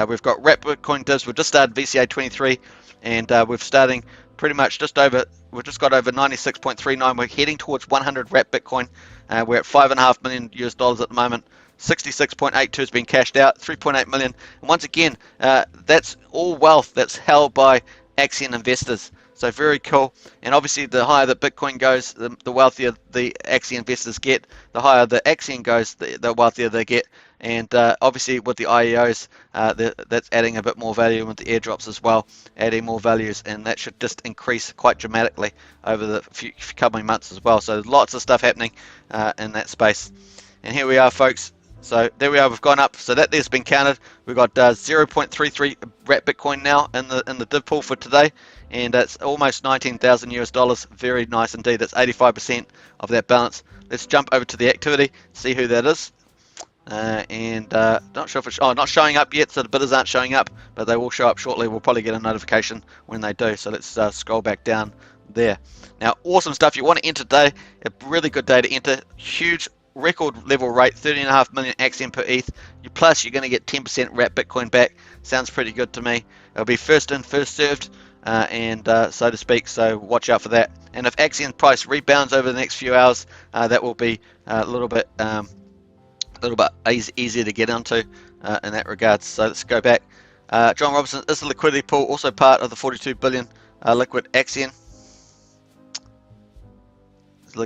We've got wrapped Bitcoin divs. We've just started VCA23, and we're starting pretty much we've just got over 96.39. We're heading towards 100 wrapped Bitcoin. We're at $5.5 million US at the moment. 66.82 has been cashed out, 3.8 million. And once again, that's all wealth that's held by Axion investors. So very cool. And obviously, the higher that Bitcoin goes, the wealthier the Axion investors get. The higher the Axion goes, the wealthier they get. And obviously, with the IEOs, that's adding a bit more value, with the airdrops as well, adding more values, and that should just increase quite dramatically over the few coming months as well. So lots of stuff happening in that space. And here we are, folks. So there we are, we've gone up. So that there's been counted. We've got 0.33 wrapped Bitcoin now in the div pool for today, and that's almost 19,000 US dollars. Very nice indeed. That's 85% of that balance. Let's jump over to the activity, see who that is. Not sure if it's not showing up yet, so the bidders aren't showing up, but they will show up shortly. We'll probably get a notification when they do. So let's scroll back down there. Now, awesome stuff. You want to enter today, a really good day to enter. Huge record level rate, 30.5 million Axion per ETH. Plus, you're going to get 10% wrapped Bitcoin back. Sounds pretty good to me. It'll be first in, first served, so to speak. So watch out for that. And if Axion price rebounds over the next few hours, that will be a little bit easier to get into in that regard. So let's go back. John Robinson, is the liquidity pool also part of the 42 billion liquid Axion? Is the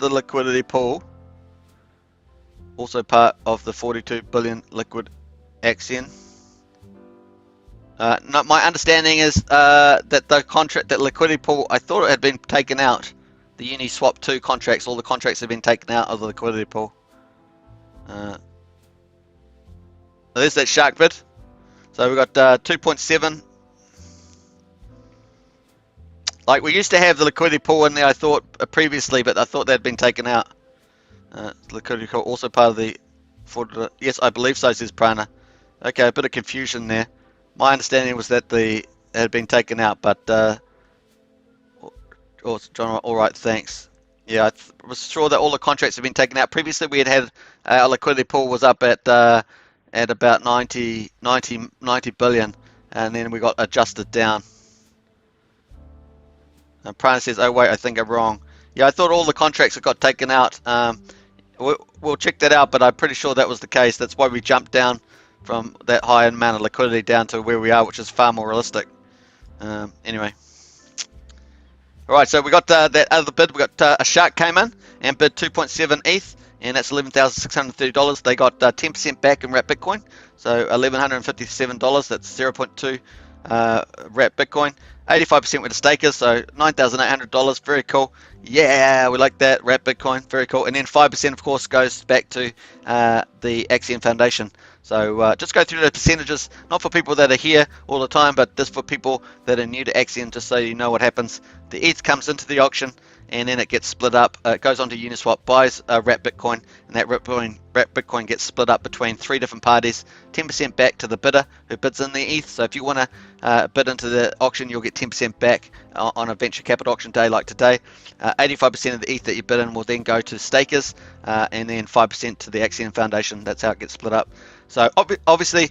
liquidity pool also part of the 42 billion liquid Axion? No, my understanding is that that liquidity pool, I thought it had been taken out. The Uniswap 2 contracts, all the contracts have been taken out of the liquidity pool. There's that shark bid. So we've got 2.7. Like, we used to have the liquidity pool in there, I thought, previously, but I thought that had been taken out. Liquidity pool also part of the... yes, I believe so, says Prana. Okay, a bit of confusion there. My understanding was that it had been taken out, but... John, all right, thanks. Yeah, I was sure that all the contracts have been taken out. Previously, we had our liquidity pool was up at about 90 billion, and then we got adjusted down. And Prana says, oh wait, I think I'm wrong. Yeah, I thought all the contracts had got taken out. We'll check that out, but I'm pretty sure that was the case. That's why we jumped down from that high amount of liquidity down to where we are, which is far more realistic. Anyway. Alright, so we got that other bid. We got a shark came in and bid 2.7 ETH, and that's $11,630. They got 10% back in wrapped Bitcoin, so $1,157. That's 0.2 wrapped Bitcoin. 85% were the stakers, so $9,800. Very cool. Yeah, we like that. Wrapped Bitcoin, very cool. And then 5%, of course, goes back to the Axion Foundation. So just go through the percentages, not for people that are here all the time, but just for people that are new to Axion, just so you know what happens. The ETH comes into the auction, and then it gets split up. It goes onto Uniswap, buys wrapped Bitcoin, and that wrapped Bitcoin gets split up between 3 different parties. 10% back to the bidder who bids in the ETH. So if you want to bid into the auction, you'll get 10% back on a venture capital auction day like today. 85% of the ETH that you bid in will then go to stakers, and then 5% to the Axion Foundation. That's how it gets split up. So obviously,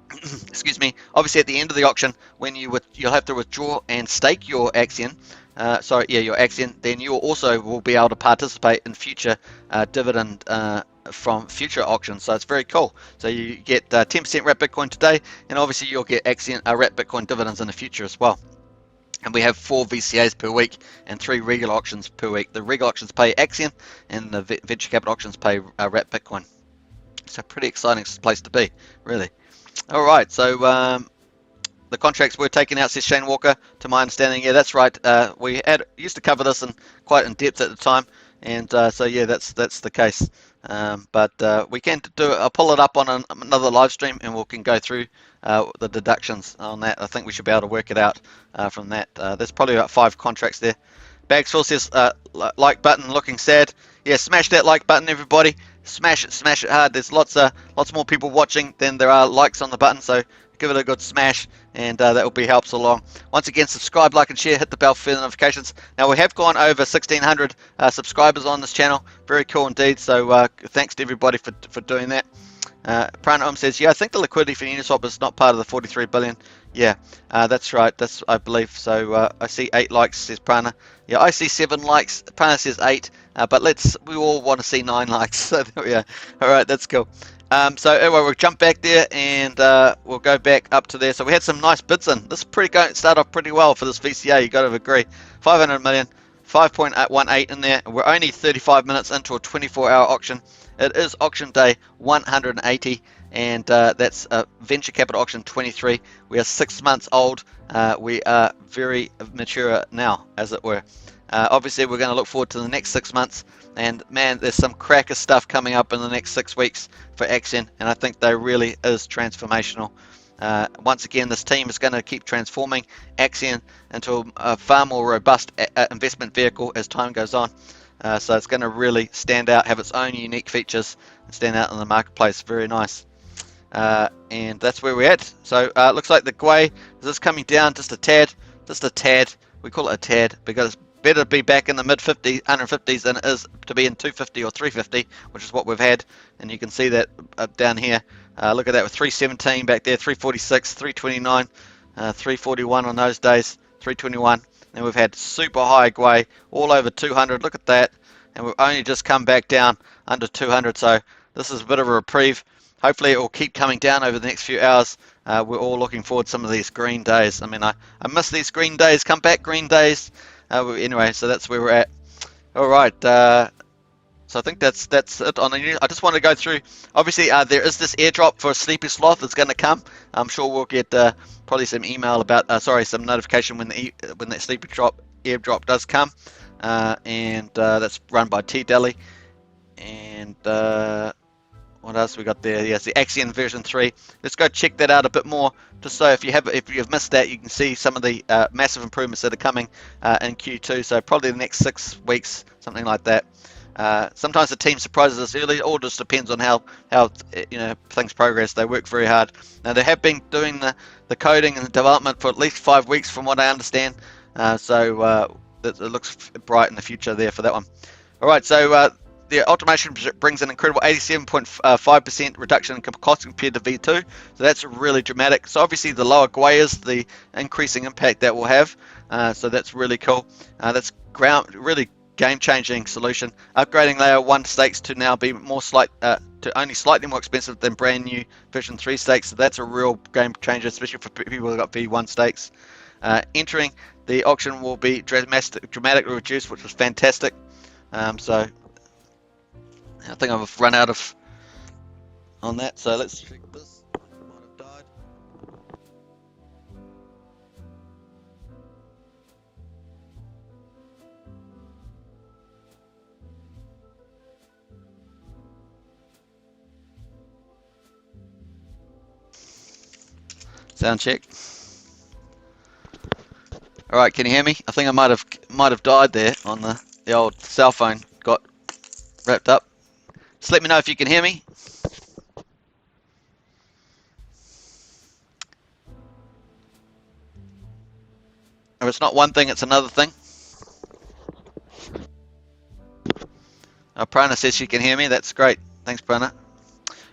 excuse me. Obviously, at the end of the auction, when you'll have to withdraw and stake your Axion, sorry, yeah, your Axion, then you also will be able to participate in future dividend from future auctions. So it's very cool. So you get 10% wrapped Bitcoin today, and obviously you'll get Axion wrapped Bitcoin dividends in the future as well. And we have 4 VCAs per week and 3 regular auctions per week. The regular auctions pay Axion, and the venture capital auctions pay wrapped Bitcoin. So pretty exciting place to be, really. All right, so the contracts were taken out, says Shane Walker, to my understanding. Yeah, that's right. We used to cover this in quite in depth at the time, and so yeah, that's the case. But we can do it. I'll pull it up on another live stream, and we can go through the deductions on that. I think we should be able to work it out from that. There's probably about 5 contracts there. Bagswell says like button looking sad. Yeah, smash that like button, everybody. Smash it hard. There's lots more people watching than there are likes on the button, so give it a good smash, and that will be helps along. Once again, subscribe, like, and share. Hit the bell for notifications. Now we have gone over 1,600 subscribers on this channel. Very cool indeed. So thanks to everybody for doing that. Prana says, yeah, I think the liquidity for Uniswap is not part of the 43 billion. Yeah, that's right. That's I believe. So I see 8 likes, says Prana. Yeah, I see 7 likes. Prana says 8. But we all want to see 9 likes. So there we are. All right, that's cool. So anyway, we'll jump back there, and we'll go back up to there. So we had some nice bids in. This is start off pretty well for this VCA. You got to agree. 500 million, 5.18 in there. We're only 35 minutes into a 24-hour auction. It is auction day 180, and that's venture capital auction 23. We are 6 months old. We are very mature now, as it were. Obviously, we're going to look forward to the next 6 months, and man, there's some cracker stuff coming up in the next 6 weeks for Axion, and I think they really is transformational. Once again, this team is going to keep transforming Axion into a far more robust investment vehicle as time goes on. So it's going to really stand out, have its own unique features, and stand out in the marketplace. Very nice. And that's where we're at. So it looks like the Gwei is coming down just a tad. We call it a tad because better to be back in the mid 150s than it is to be in 250 or 350, which is what we've had. And you can see that down here. Look at that with 317 back there, 346, 329, 341 on those days, 321. And we've had super high Gwei all over 200. Look at that. And we've only just come back down under 200. So this is a bit of a reprieve. Hopefully it will keep coming down over the next few hours. We're all looking forward to some of these green days. I mean, I miss these green days. Come back, green days. Anyway, so that's where we're at. All right. So I think that's it on the news. I just want to go through. Obviously, there is this airdrop for Sleepy Sloth that's going to come. I'm sure we'll get probably some email about, some notification when that Sleepy airdrop does come. And that's run by T Delhi. And what else we got there? Yes, the Axion version 3. Let's go check that out a bit more, just so if you've missed that, you can see some of the massive improvements that are coming in Q2. So probably the next 6 weeks, something like that. Sometimes the team surprises us early. It all just depends on how things progress. They work very hard. Now they have been doing the coding and the development for at least 5 weeks, from what I understand. So it looks bright in the future there for that one. All right, so the automation brings an incredible 87.5% reduction in cost compared to V2. So that's really dramatic. So obviously the lower Gwei is the increasing impact that will have. So that's really cool. That's really game-changing solution. Upgrading layer 1 stakes to now be to only slightly more expensive than brand new version 3 stakes. So that's a real game changer, especially for people who got V1 stakes. Entering the auction will be dramatically reduced, which was fantastic. So I think I've run out of on that. So let's check this. Might have died. Sound check. All right, can you hear me? I think I might have died there on the old cell phone. Got wrapped up. Just let me know if you can hear me. If it's not one thing, it's another thing. Prana says she can hear me. That's great. Thanks, Prana.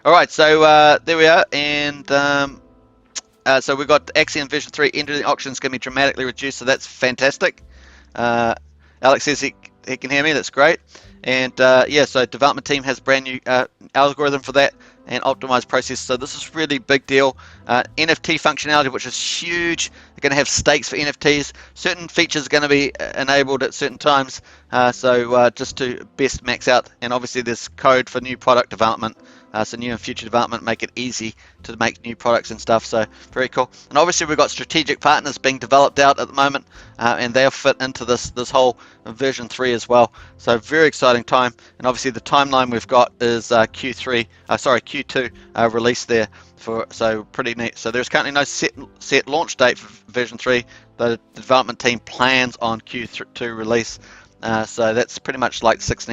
All right, so there we are, and so we've got Axion version 3 entering the auction is going to be dramatically reduced, so that's fantastic. Alex says he can hear me. That's great. And yeah, so development team has brand new algorithm for that and optimized process. So this is really big deal. NFT functionality, which is huge. They're going to have stakes for NFTs. Certain features are going to be enabled at certain times. So just to best max out. And obviously there's code for new product development. So new and future development, make it easy to make new products and stuff. So very cool. And obviously we've got strategic partners being developed out at the moment, and they'll fit into this whole version 3 as well. So very exciting time. And obviously the timeline we've got is Q2 release there. So pretty neat. So there's currently no set launch date for version 3. The development team plans on Q2 release. So that's pretty much like next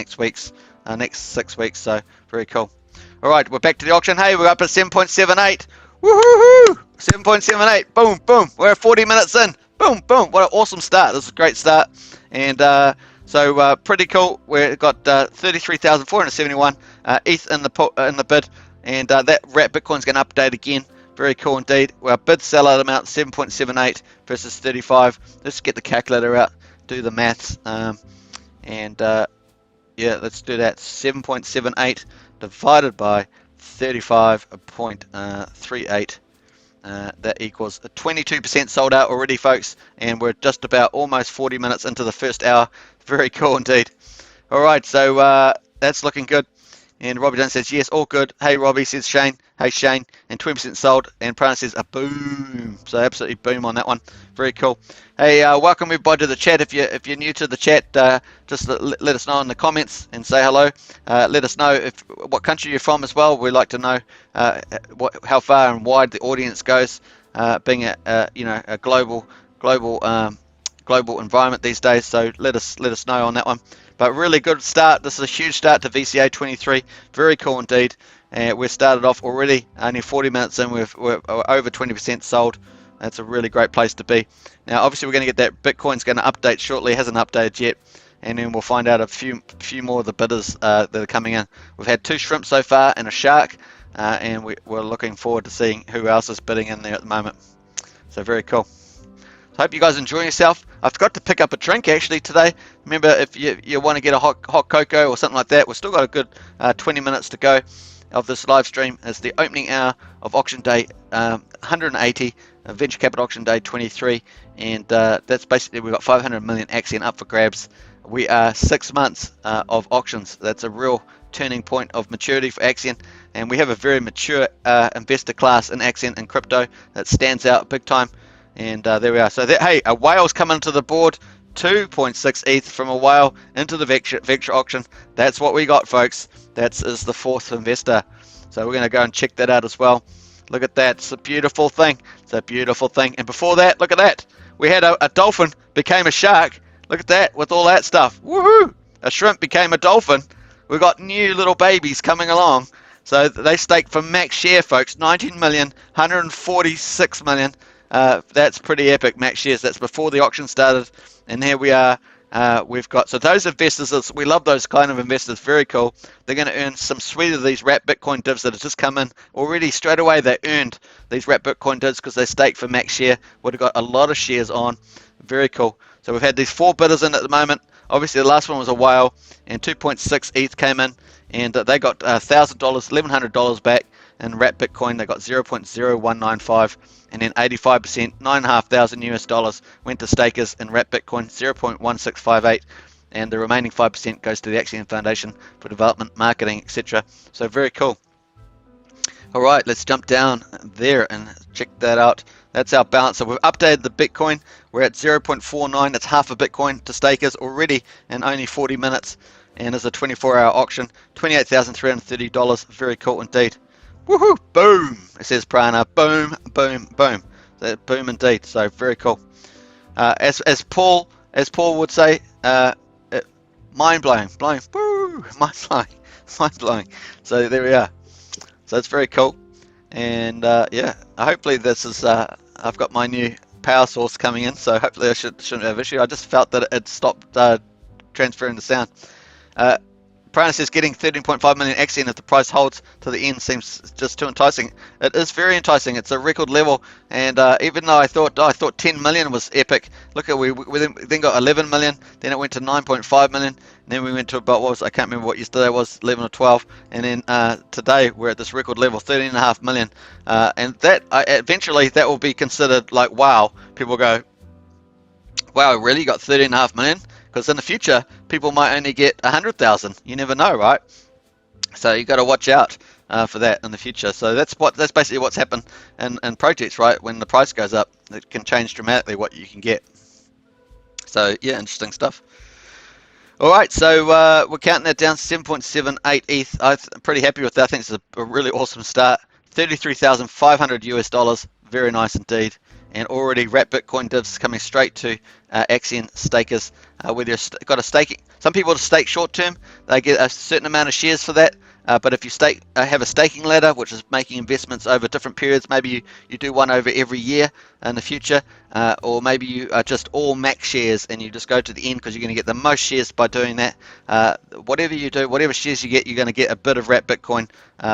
6 weeks. So very cool. All right, we're back to the auction. Hey, we're up at 7.78. Woohoo! 7.78. Boom, boom. We're 40 minutes in. Boom, boom. What an awesome start. This is a great start. And so pretty cool. We've got 33,471 ETH in the bid. And that wrap Bitcoin's going to update again. Very cool indeed. Our bid sellout amount 7.78 versus 35. Let's get the calculator out, do the maths. Yeah, let's do that. 7.78 divided by 35.38. That equals 22% sold out already, folks. And we're just about almost 40 minutes into the first hour. Very cool indeed. All right, so that's looking good. And Robbie Dunn says, yes, all good. Hey, Robbie, says Shane. Hey, Shane. And 20% sold. And Prana says, a boom. So absolutely boom on that one. Very cool. Hey, welcome everybody to the chat. If you're new to the chat, just let us know in the comments and say hello. Let us know what country you're from as well. We'd like to know how far and wide the audience goes, being a global environment these days. So let us know on that one. But really good start. This is a huge start to VCA23. Very cool indeed. We've started off already, only 40 minutes in. We're over 20% sold. That's a really great place to be. Now, obviously, we're going to get that Bitcoin's going to update shortly. It hasn't updated yet. And then we'll find out a few more of the bidders that are coming in. We've had 2 shrimp so far and a shark. And we're looking forward to seeing who else is bidding in there at the moment. So very cool. Hope you guys enjoy yourself. I forgot to pick up a drink actually today. Remember, if you want to get a hot cocoa or something like that, we've still got a good 20 minutes to go of this live stream. It's the opening hour of auction day 180, venture capital auction day 23, and that's basically we've got 500 million Axion up for grabs. We are 6 months of auctions. That's a real turning point of maturity for Axion, and we have a very mature investor class in Axion and crypto that stands out big time. And there we are. So, hey, a whale's coming to the board. 2.6 ETH from a whale into the Vector auction. That's what we got, folks. That is the 4th investor. So we're going to go and check that out as well. Look at that. It's a beautiful thing. It's a beautiful thing. And before that, look at that. We had a dolphin became a shark. Look at that with all that stuff. Woohoo! A shrimp became a dolphin. We've got new little babies coming along. So they staked for max share, folks. 19 million, 146 million. That's pretty epic, max shares. That's before the auction started, and here we are. We've got, so those investors, we love those kind of investors. Very cool. They're going to earn some sweet of these wrap Bitcoin divs that have just come in already. Straight away they earned these wrap Bitcoin divs because they staked for max share. Would have got a lot of shares on. Very cool. So we've had these 4 bidders in at the moment. Obviously the last one was a whale, and 2.6 ETH came in, and they got $1,000, $1,100 back. And wrap Bitcoin, they got 0.0195, and then 85%, $9,500 US went to stakers in wrap Bitcoin, 0.1658, and the remaining 5% goes to the Axion Foundation for development, marketing, etc. So very cool. All right, let's jump down there and check that out. That's our balance. So we've updated the Bitcoin. We're at 0.49. That's half a Bitcoin to stakers already in only 40 minutes. And as a 24-hour auction, $28,330. Very cool indeed. Woohoo! Boom! It says Prana. Boom, boom, boom. Boom indeed. So very cool. As Paul would say, mind blowing, blowing. Woo! Mind blowing, mind blowing. So there we are. So it's very cool. And yeah, hopefully this is. I've got my new power source coming in, so hopefully I shouldn't have issue. I just felt that it stopped transferring the sound. Prana says getting 13.5 million Axion if the price holds to the end seems just too enticing. It is very enticing. It's a record level, and even though I thought 10 million was epic. Look at we then got 11 million, then it went to 9.5 million, and then we went to about what was, I can't remember what yesterday was, 11 or 12, and then today we're at this record level, 13.5 million, and that eventually that will be considered like wow. People go, wow, really, you got 13.5 million? Because in the future, people might only get 100,000. You never know, right? So you got to watch out for that in the future. So that's basically what's happened in projects, right? When the price goes up, it can change dramatically what you can get. So yeah, interesting stuff. All right, so we're counting that down, 7.78 ETH. I'm pretty happy with that. I think it's a really awesome start. 33,500 US dollars, very nice indeed. And already wrapped Bitcoin divs coming straight to Axion stakers. Whether you've got a staking, some people stake short term, they get a certain amount of shares for that. But if you have a staking ladder, which is making investments over different periods, maybe you do one over every year in the future, or maybe you are just all max shares and you just go to the end because you're going to get the most shares by doing that. Whatever you do, whatever shares you get, you're going to get a bit of wrapped Bitcoin.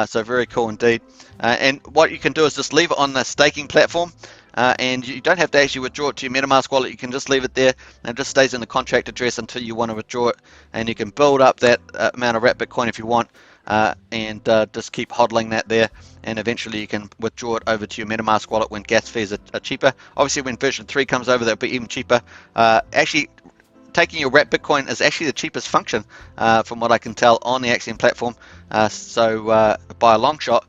So very cool indeed. And what you can do is just leave it on the staking platform. And you don't have to actually withdraw it to your MetaMask wallet. You can just leave it there, and it just stays in the contract address until you want to withdraw it. And you can build up that amount of wrapped Bitcoin if you want, and just keep hodling that there. And eventually you can withdraw it over to your MetaMask wallet when gas fees are cheaper. Obviously, when version 3 comes over, that'll be even cheaper. Actually, taking your wrapped Bitcoin is actually the cheapest function, from what I can tell, on the Axion platform. So by a long shot.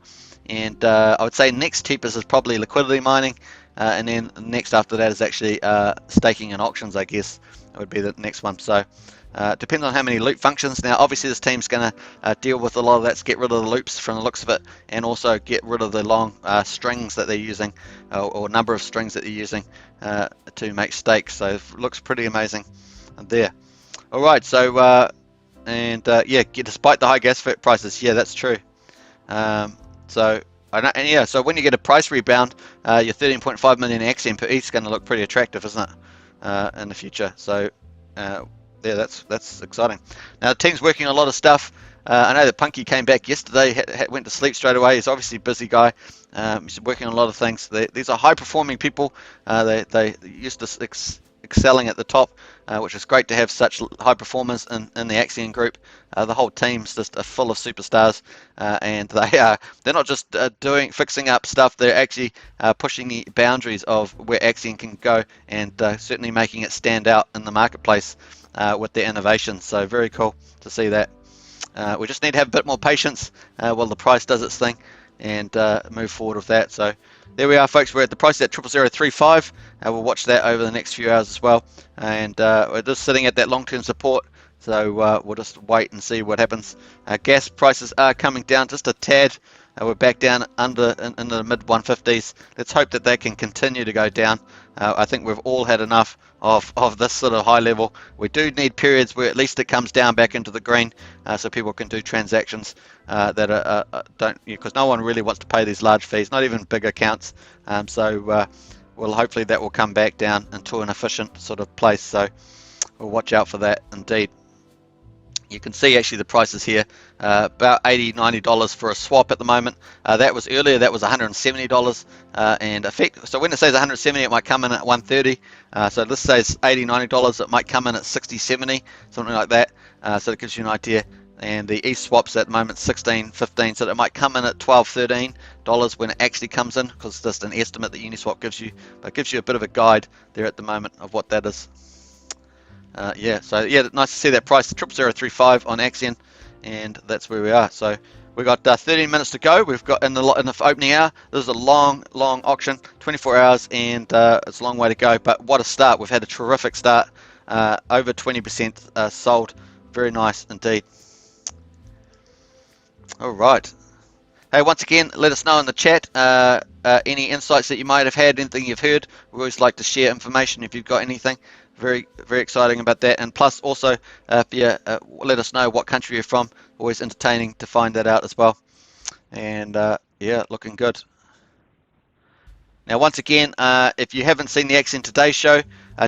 And I would say next cheapest is probably liquidity mining. And then next after that is actually staking and auctions, I guess. That would be the next one. So depends on how many loop functions. Now, obviously, this team's going to deal with a lot of that, to get rid of the loops from the looks of it, and also get rid of the long strings that they're using, or number of strings that they're using to make stakes. So it looks pretty amazing there. All right, so yeah, despite the high gas prices, yeah, that's true. So when you get a price rebound, your 13.5 million Axion per ETH is going to look pretty attractive, isn't it, in the future? So yeah, that's exciting. Now the team's working on a lot of stuff. I know that Punky came back yesterday, went to sleep straight away. He's obviously a busy guy. He's working on a lot of things. These are high-performing people. They used to excelling at the top, which is great to have such high performers in the Axion group. The whole team's just full of superstars, and they're not just fixing up stuff. They're actually pushing the boundaries of where Axion can go, and certainly making it stand out in the marketplace with their innovations. So very cool to see that. We just need to have a bit more patience while the price does its thing, and move forward with that. So there we are, folks. We're at the price at 0.0035. We'll watch that over the next few hours as well, and we're just sitting at that long-term support. So we'll just wait and see what happens. Gas prices are coming down just a tad. We're back down in the mid 150s. Let's hope that they can continue to go down. I think we've all had enough of this sort of high level. We do need periods where at least it comes down back into the green, so people can do transactions that don't, because no one really wants to pay these large fees, not even big accounts. Well, hopefully that will come back down into an efficient sort of place. So we'll watch out for that indeed. You can see actually the prices here, about $80, $90 for a swap at the moment. That was earlier, that was $170 and effect. So when it says 170, it might come in at 130. So this says $80, $90, it might come in at 60, 70, something like that. So it gives you an idea. And the ETH swaps at the moment 16, 15, so it might come in at $12, $13 when it actually comes in, because it's just an estimate that Uniswap gives you, but it gives you a bit of a guide there at the moment of what that is. Yeah, so yeah, nice to see that price, 0.0035 on Axion, and that's where we are. So we've got 13 minutes to go. We've got in the opening hour. This is a long auction, 24 hours, and it's a long way to go. But what a start! We've had a terrific start. Over 20% sold. Very nice indeed. All right. Hey, once again, let us know in the chat any insights that you might have had, anything you've heard. We always like to share information if you've got anything. Very exciting about that. And plus also, if you let us know what country you're from. Always entertaining to find that out as well. And yeah, looking good. Now, once again, if you haven't seen the Axion Today show,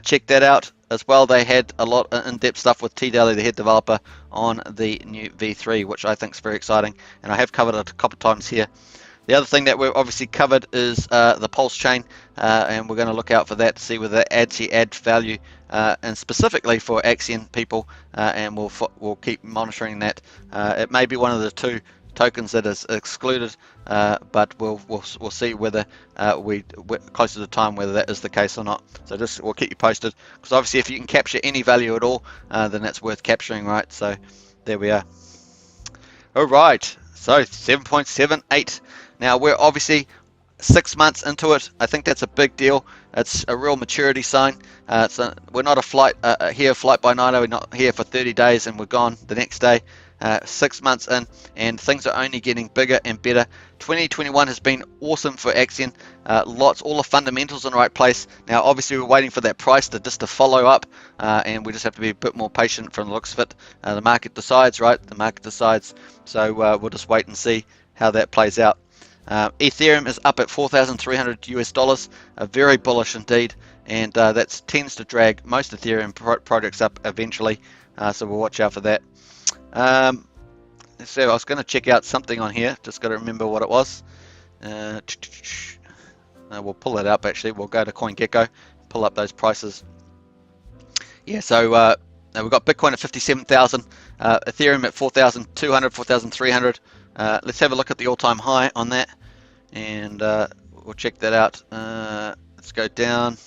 check that out. as well, they had a lot of in-depth stuff with T. Daly, the head developer, on the new V3, which I think is very exciting, and I have covered it a couple of times here. The other thing that we've obviously covered is the Pulsechain, and we're going to look out for that to see whether that actually adds value, and specifically for Axion people, and we'll keep monitoring that. It may be one of the two tokens that is excluded, but we'll see whether we're closer to the time whether that is the case or not. So just we'll keep you posted, because obviously if you can capture any value at all, then that's worth capturing, right? So there we are. All right, so 7.78. Now we're obviously 6 months into it. I think that's a big deal. It's a real maturity sign. We're not a flight by night. We're not here for 30 days and we're gone the next day. 6 months in, and things are only getting bigger and better. 2021 has been awesome for Axion. All the fundamentals in the right place. Now obviously we're waiting for that price to follow up, and we just have to be a bit more patient from the looks of it. The market decides, right? The market decides. So we'll just wait and see how that plays out. Ethereum is up at $4,300 US, very bullish indeed, and that tends to drag most Ethereum projects up eventually. So we'll watch out for that. So I was going to check out something on here, just got to remember what it was. We'll pull that up actually. We'll go to CoinGecko, pull up those prices. Yeah, so we've got Bitcoin at 57,000, Ethereum at 4,200, 4,300. Let's have a look at the all-time high on that, and we'll check that out. Let's go down.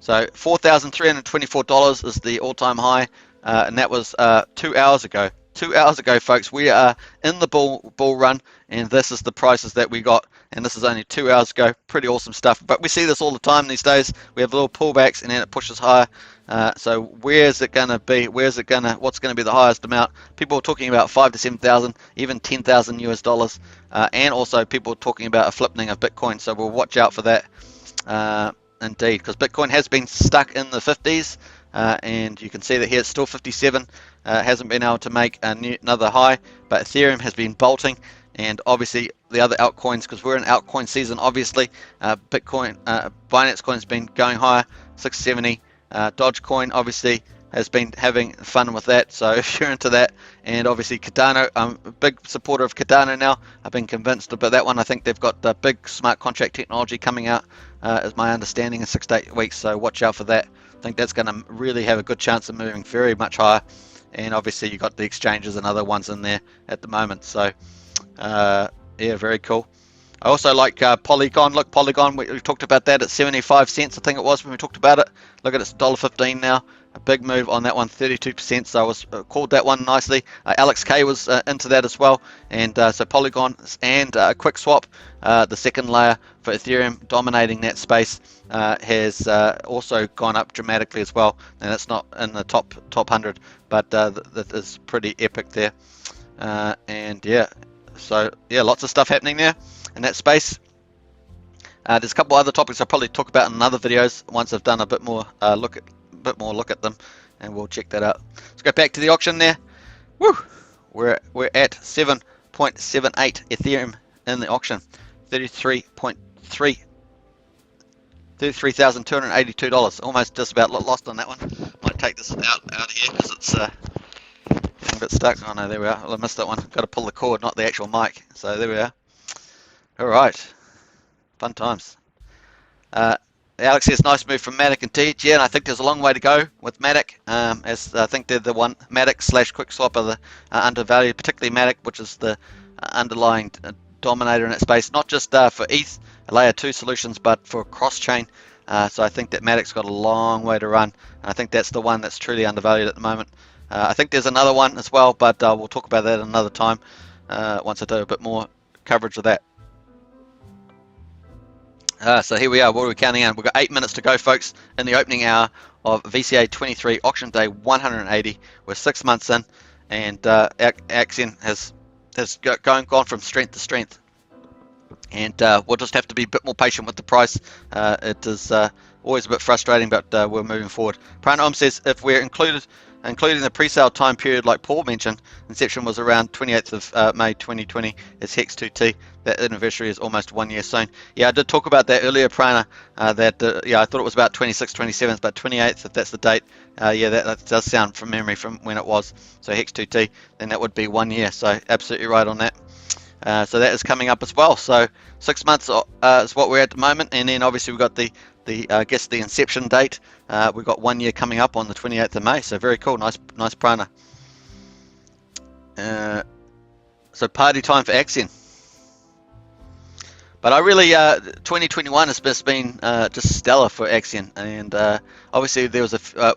So $4,324 is the all-time high, and that was 2 hours ago. 2 hours ago, folks. We are in the bull run, and this is the prices that we got, and this is only 2 hours ago. Pretty awesome stuff. But we see this all the time these days. We have little pullbacks, and then it pushes higher. So where's it going to be? What's going to be the highest amount? People are talking about 5,000 to 7,000, even 10,000 US dollars, and also people are talking about a flipping of Bitcoin. So we'll watch out for that, indeed, because Bitcoin has been stuck in the 50s, and you can see that here it's still 57. Hasn't been able to make another high, but Ethereum has been bolting, and obviously the other altcoins, because we're in altcoin season, obviously Bitcoin, Binance Coin has been going higher, 670. Dogecoin obviously has been having fun with that, so if you're into that, and obviously Cardano, I'm a big supporter of Cardano now. I've been convinced about that one. I think they've got the big smart contract technology coming out, is my understanding, in 6 to 8 weeks, so watch out for that. I think that's going to really have a good chance of moving very much higher, and obviously you've got the exchanges and other ones in there at the moment, so yeah, very cool. I also like Polygon. Look, Polygon, we talked about that at 75 cents, I think it was, when we talked about it. Look at it's $1.15 now. A big move on that one, 32%. So I was called that one nicely. Alex K was into that as well. And so Polygon and QuickSwap, the second layer for Ethereum, dominating that space, has also gone up dramatically as well. And it's not in the top 100, but that is pretty epic there. And yeah, so yeah, lots of stuff happening there in that space. There's a couple other topics I'll probably talk about in other videos once I've done a bit more look at them, and we'll check that out. Let's go back to the auction there. Woo! We're at 7.78 Ethereum in the auction, $33,282. Almost just about lost on that one. Might take this out of here because it's a bit stuck. Oh no, there we are. Well, I missed that one. Got to pull the cord, not the actual mic. So there we are. All right, fun times. Alex says nice move from Matic indeed. Yeah, and I think there's a long way to go with Matic, as I think they're the one, Matic / QuickSwap are the undervalued, particularly Matic, which is the underlying dominator in that space, not just for ETH layer 2 solutions, but for cross-chain. So I think that Matic's got a long way to run, and I think that's the one that's truly undervalued at the moment. I think there's another one as well, but we'll talk about that another time once I do a bit more coverage of that. So here we are. What are we counting on? We've got 8 minutes to go, folks, in the opening hour of VCA23 auction day 180. We're 6 months in, and Axion has gone from strength to strength. And we'll just have to be a bit more patient with the price. It is always a bit frustrating, but we're moving forward. Pranaom says if we're including the pre-sale time period like Paul mentioned, inception was around 28th of May 2020 as Hex 2T. That anniversary is almost 1 year soon. Yeah, I did talk about that earlier, Prana, yeah, I thought it was about 26th, 27th, but 28th, if that's the date. Yeah, that does sound from memory from when it was. So Hex 2T, then that would be 1 year. So absolutely right on that. So that is coming up as well. So 6 months is what we're at the moment, and then obviously we've got the I guess the inception date. We've got 1 year coming up on the 28th of May. So very cool, nice prana. So party time for Axion. But I really 2021 has just been just stellar for Axion, and obviously there was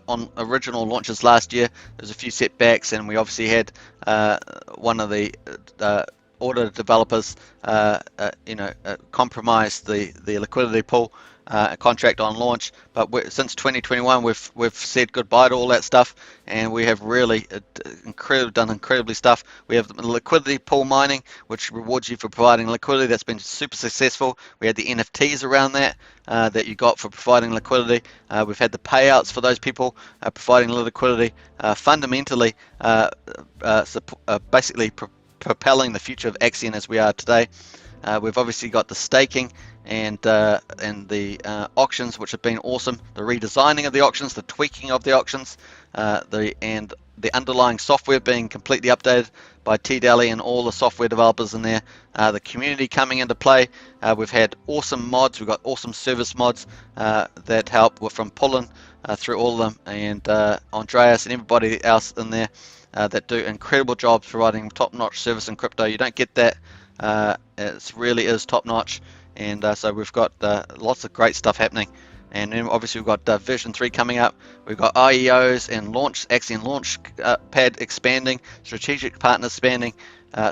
on original launches last year. There was a few setbacks, and we obviously had one of the order developers, compromised the liquidity pool contract on launch. But since 2021, we've said goodbye to all that stuff, and we have really done incredibly stuff. We have the liquidity pool mining, which rewards you for providing liquidity. That's been super successful. We had the NFTs around that that you got for providing liquidity. We've had the payouts for those people providing liquidity. Fundamentally, basically propelling the future of Axion as we are today. We've obviously got the staking and the auctions, which have been awesome. The redesigning of the auctions, the tweaking of the auctions, and the underlying software being completely updated by T-Dally and all the software developers in there. The community coming into play. We've had awesome mods. We've got awesome service mods that help from pulling through all of them, and Andreas and everybody else in there that do incredible jobs providing top-notch service in crypto. You don't get that. It really is top-notch, and so we've got lots of great stuff happening. And then obviously we've got version 3 coming up. We've got IEOs and Axion launch pad expanding, strategic partners expanding.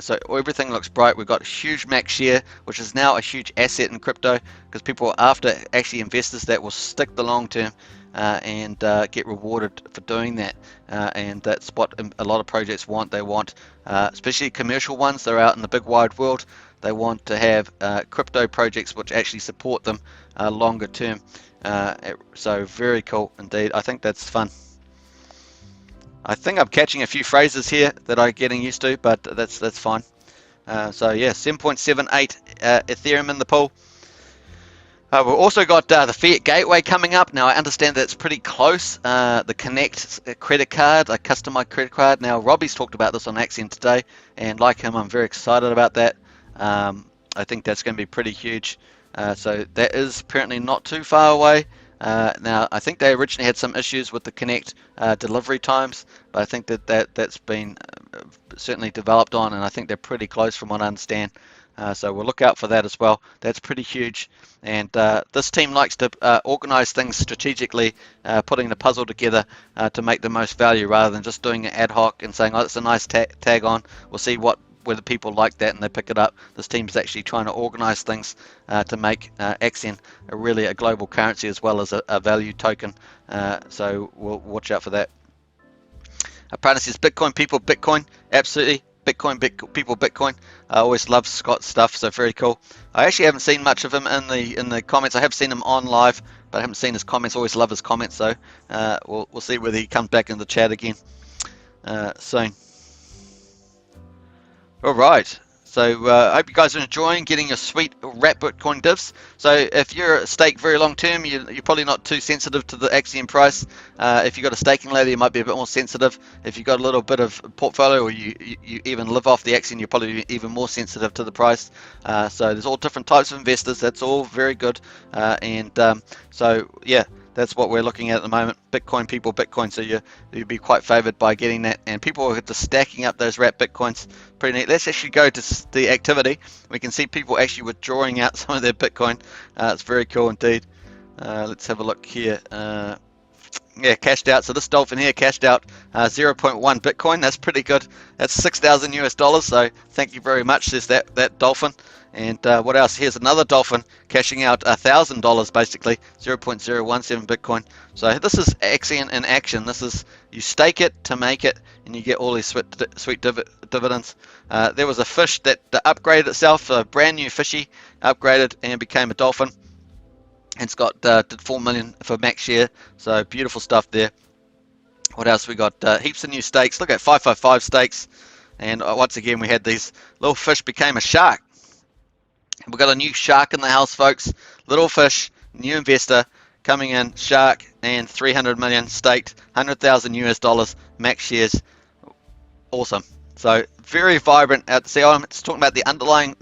So everything looks bright. We've got huge max share, which is now a huge asset in crypto, because people are after actually investors that will stick the long term and get rewarded for doing that. And that's what a lot of projects want. They want, especially commercial ones, they're out in the big wide world. They want to have crypto projects which actually support them longer term. So very cool indeed. I think that's fun. I think I'm catching a few phrases here that I'm getting used to, but that's fine. So yeah, 7.78 Ethereum in the pool. We've also got the Fiat Gateway coming up. Now I understand that's pretty close. The Connect credit card, a customized credit card. Now Robbie's talked about this on Axion today, and like him, I'm very excited about that. I think that's going to be pretty huge. So that is apparently not too far away. Now I think they originally had some issues with the Connect delivery times, but I think that's been certainly developed on, and I think they're pretty close from what I understand. So we'll look out for that as well. That's pretty huge, and this team likes to organize things strategically, putting the puzzle together to make the most value rather than just doing it ad hoc and saying, oh, it's a nice tag on, we'll see whether people like that and they pick it up. This team's actually trying to organize things to make Axion really a global currency as well as a value token. So we'll watch out for that. Prana says, Bitcoin people, Bitcoin, absolutely. Bitcoin, people, Bitcoin. I always love Scott's stuff, so very cool. I actually haven't seen much of him in the comments. I have seen him on live, but I haven't seen his comments. Always love his comments, so we'll see whether he comes back in the chat again soon. All right. So I hope you guys are enjoying getting your sweet wrap Bitcoin divs. So if you're stake very long term, you're probably not too sensitive to the Axion price. If you've got a staking ladder, you might be a bit more sensitive. If you've got a little bit of portfolio, or you even live off the Axion, you're probably even more sensitive to the price. So there's all different types of investors. That's all very good. So yeah, that's what we're looking at the moment. Bitcoin people, Bitcoin. So you'd be quite favored by getting that. And people are just stacking up those wrap Bitcoins. Pretty neat. Let's actually go to the activity. We can see people actually withdrawing out some of their Bitcoin. It's very cool indeed. Let's have a look here. Yeah, cashed out. So this dolphin here cashed out 0.1 Bitcoin. That's pretty good. That's $6,000 US. So thank you very much. Says that dolphin. And what else? Here's another dolphin cashing out $1,000, basically 0.017 Bitcoin. So this is Axion in action. This is, you stake it to make it, and you get all these sweet dividends. There was a fish that upgraded itself, a brand new fishy, upgraded and became a dolphin. And it's got did 4 million for max share, so beautiful stuff there. What else we got? Heaps of new stakes. Look at 555 stakes, and once again we had these little fish became a shark. We've got a new shark in the house, folks. Little fish, new investor coming in, shark, and 300 million staked, 100,000 US dollars max shares. Awesome. So very vibrant. See, I'm just talking about the underlying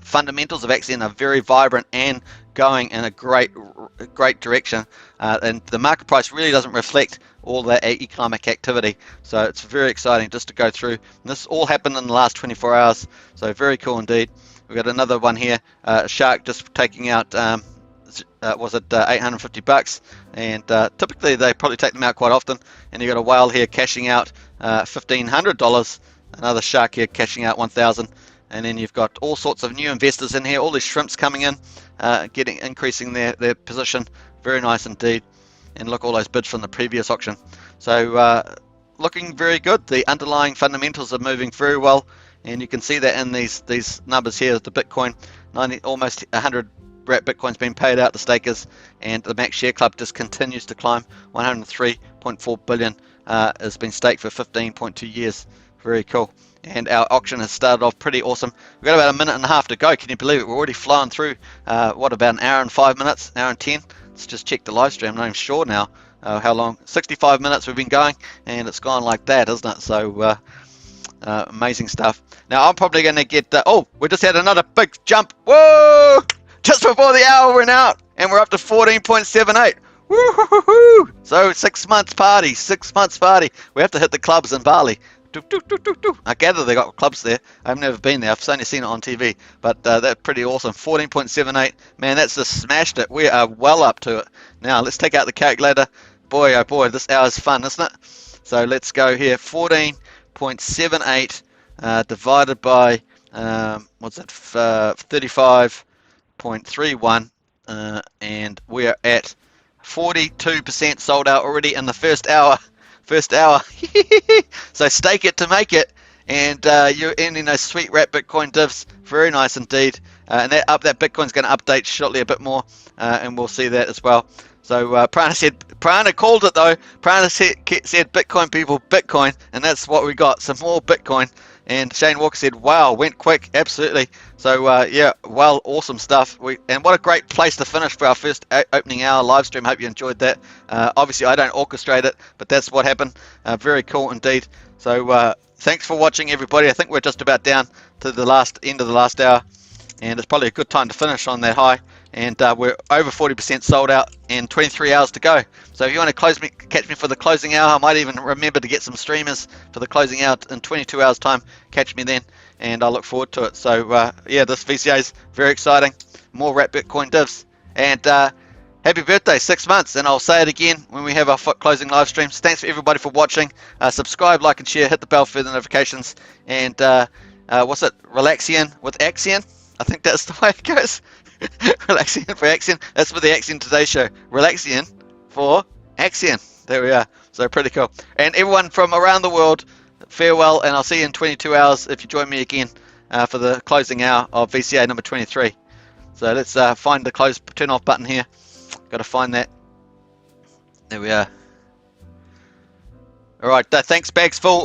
fundamentals of Axion are very vibrant and going in a great direction. And the market price really doesn't reflect all that economic activity. So it's very exciting just to go through. And this all happened in the last 24 hours. So very cool indeed. We've got another one here. Shark just taking out, was it 850 bucks? And typically they probably take them out quite often. And you've got a whale here cashing out $1,500. Another shark here cashing out 1,000. And then you've got all sorts of new investors in here. All these shrimps coming in, increasing their position. Very nice indeed. And look, all those bids from the previous auction. So looking very good. The underlying fundamentals are moving very well. And you can see that in these numbers here. The Bitcoin, almost 100 Bitcoin's been paid out to stakers, and the max share club just continues to climb. 103.4 billion has been staked for 15.2 years. Very cool. And our auction has started off pretty awesome. We've got about a minute and a half to go. Can you believe it? We're already flowing through, what, about an hour and 5 minutes, hour and 10? Let's just check the live stream. I'm not even sure now how long. 65 minutes we've been going, and it's gone like that, isn't it? So amazing stuff. Now I'm probably going to get, oh, we just had another big jump. Whoa! Just before the hour went out, and we're up to 14.78. Woo-hoo-hoo-hoo! So 6 months party, 6 months party. We have to hit the clubs in Bali. I gather they got clubs there. I've never been there. I've only seen it on TV, but that's pretty awesome. 14.78. Man, that's just smashed it. We are well up to it. Now let's take out the calculator. Boy, oh boy, this hour's fun, isn't it? So let's go here. 14.78 divided by what's it? 35.31, and we are at 42% sold out already in the first hour. So stake it to make it, and you're ending those sweet wrap Bitcoin divs. Very nice indeed. And that Bitcoin's going to update shortly a bit more, and we'll see that as well. So Prana called it though. Prana said Bitcoin people, Bitcoin, and that's what we got. Some more Bitcoin. And Shane Walker said, wow, went quick. Absolutely. So, yeah, well, awesome stuff. And what a great place to finish for our first opening hour live stream. Hope you enjoyed that. Obviously, I don't orchestrate it, but that's what happened. Very cool indeed. So, thanks for watching, everybody. I think we're just about down to the end of the last hour. And it's probably a good time to finish on that high. And we're over 40% sold out and 23 hours to go. So if you want to catch me for the closing hour, I might even remember to get some streamers for the closing hour in 22 hours time. Catch me then, and I look forward to it. So yeah, this VCA is very exciting. More wrap Bitcoin divs, and happy birthday, 6 months. And I'll say it again when we have our closing live streams. Thanks for everybody for watching. Subscribe, like, and share. Hit the bell for the notifications. And what's it? Relaxion with Axion. I think that's the way it goes. Relaxion for Axion. That's for the Axion Today Show. Relaxion for Axion. There we are. So pretty cool. And everyone from around the world, farewell, and I'll see you in 22 hours if you join me again for the closing hour of VCA number 23. So let's find the turn off button here. Got to find that. There we are. All right. Thanks, bags full.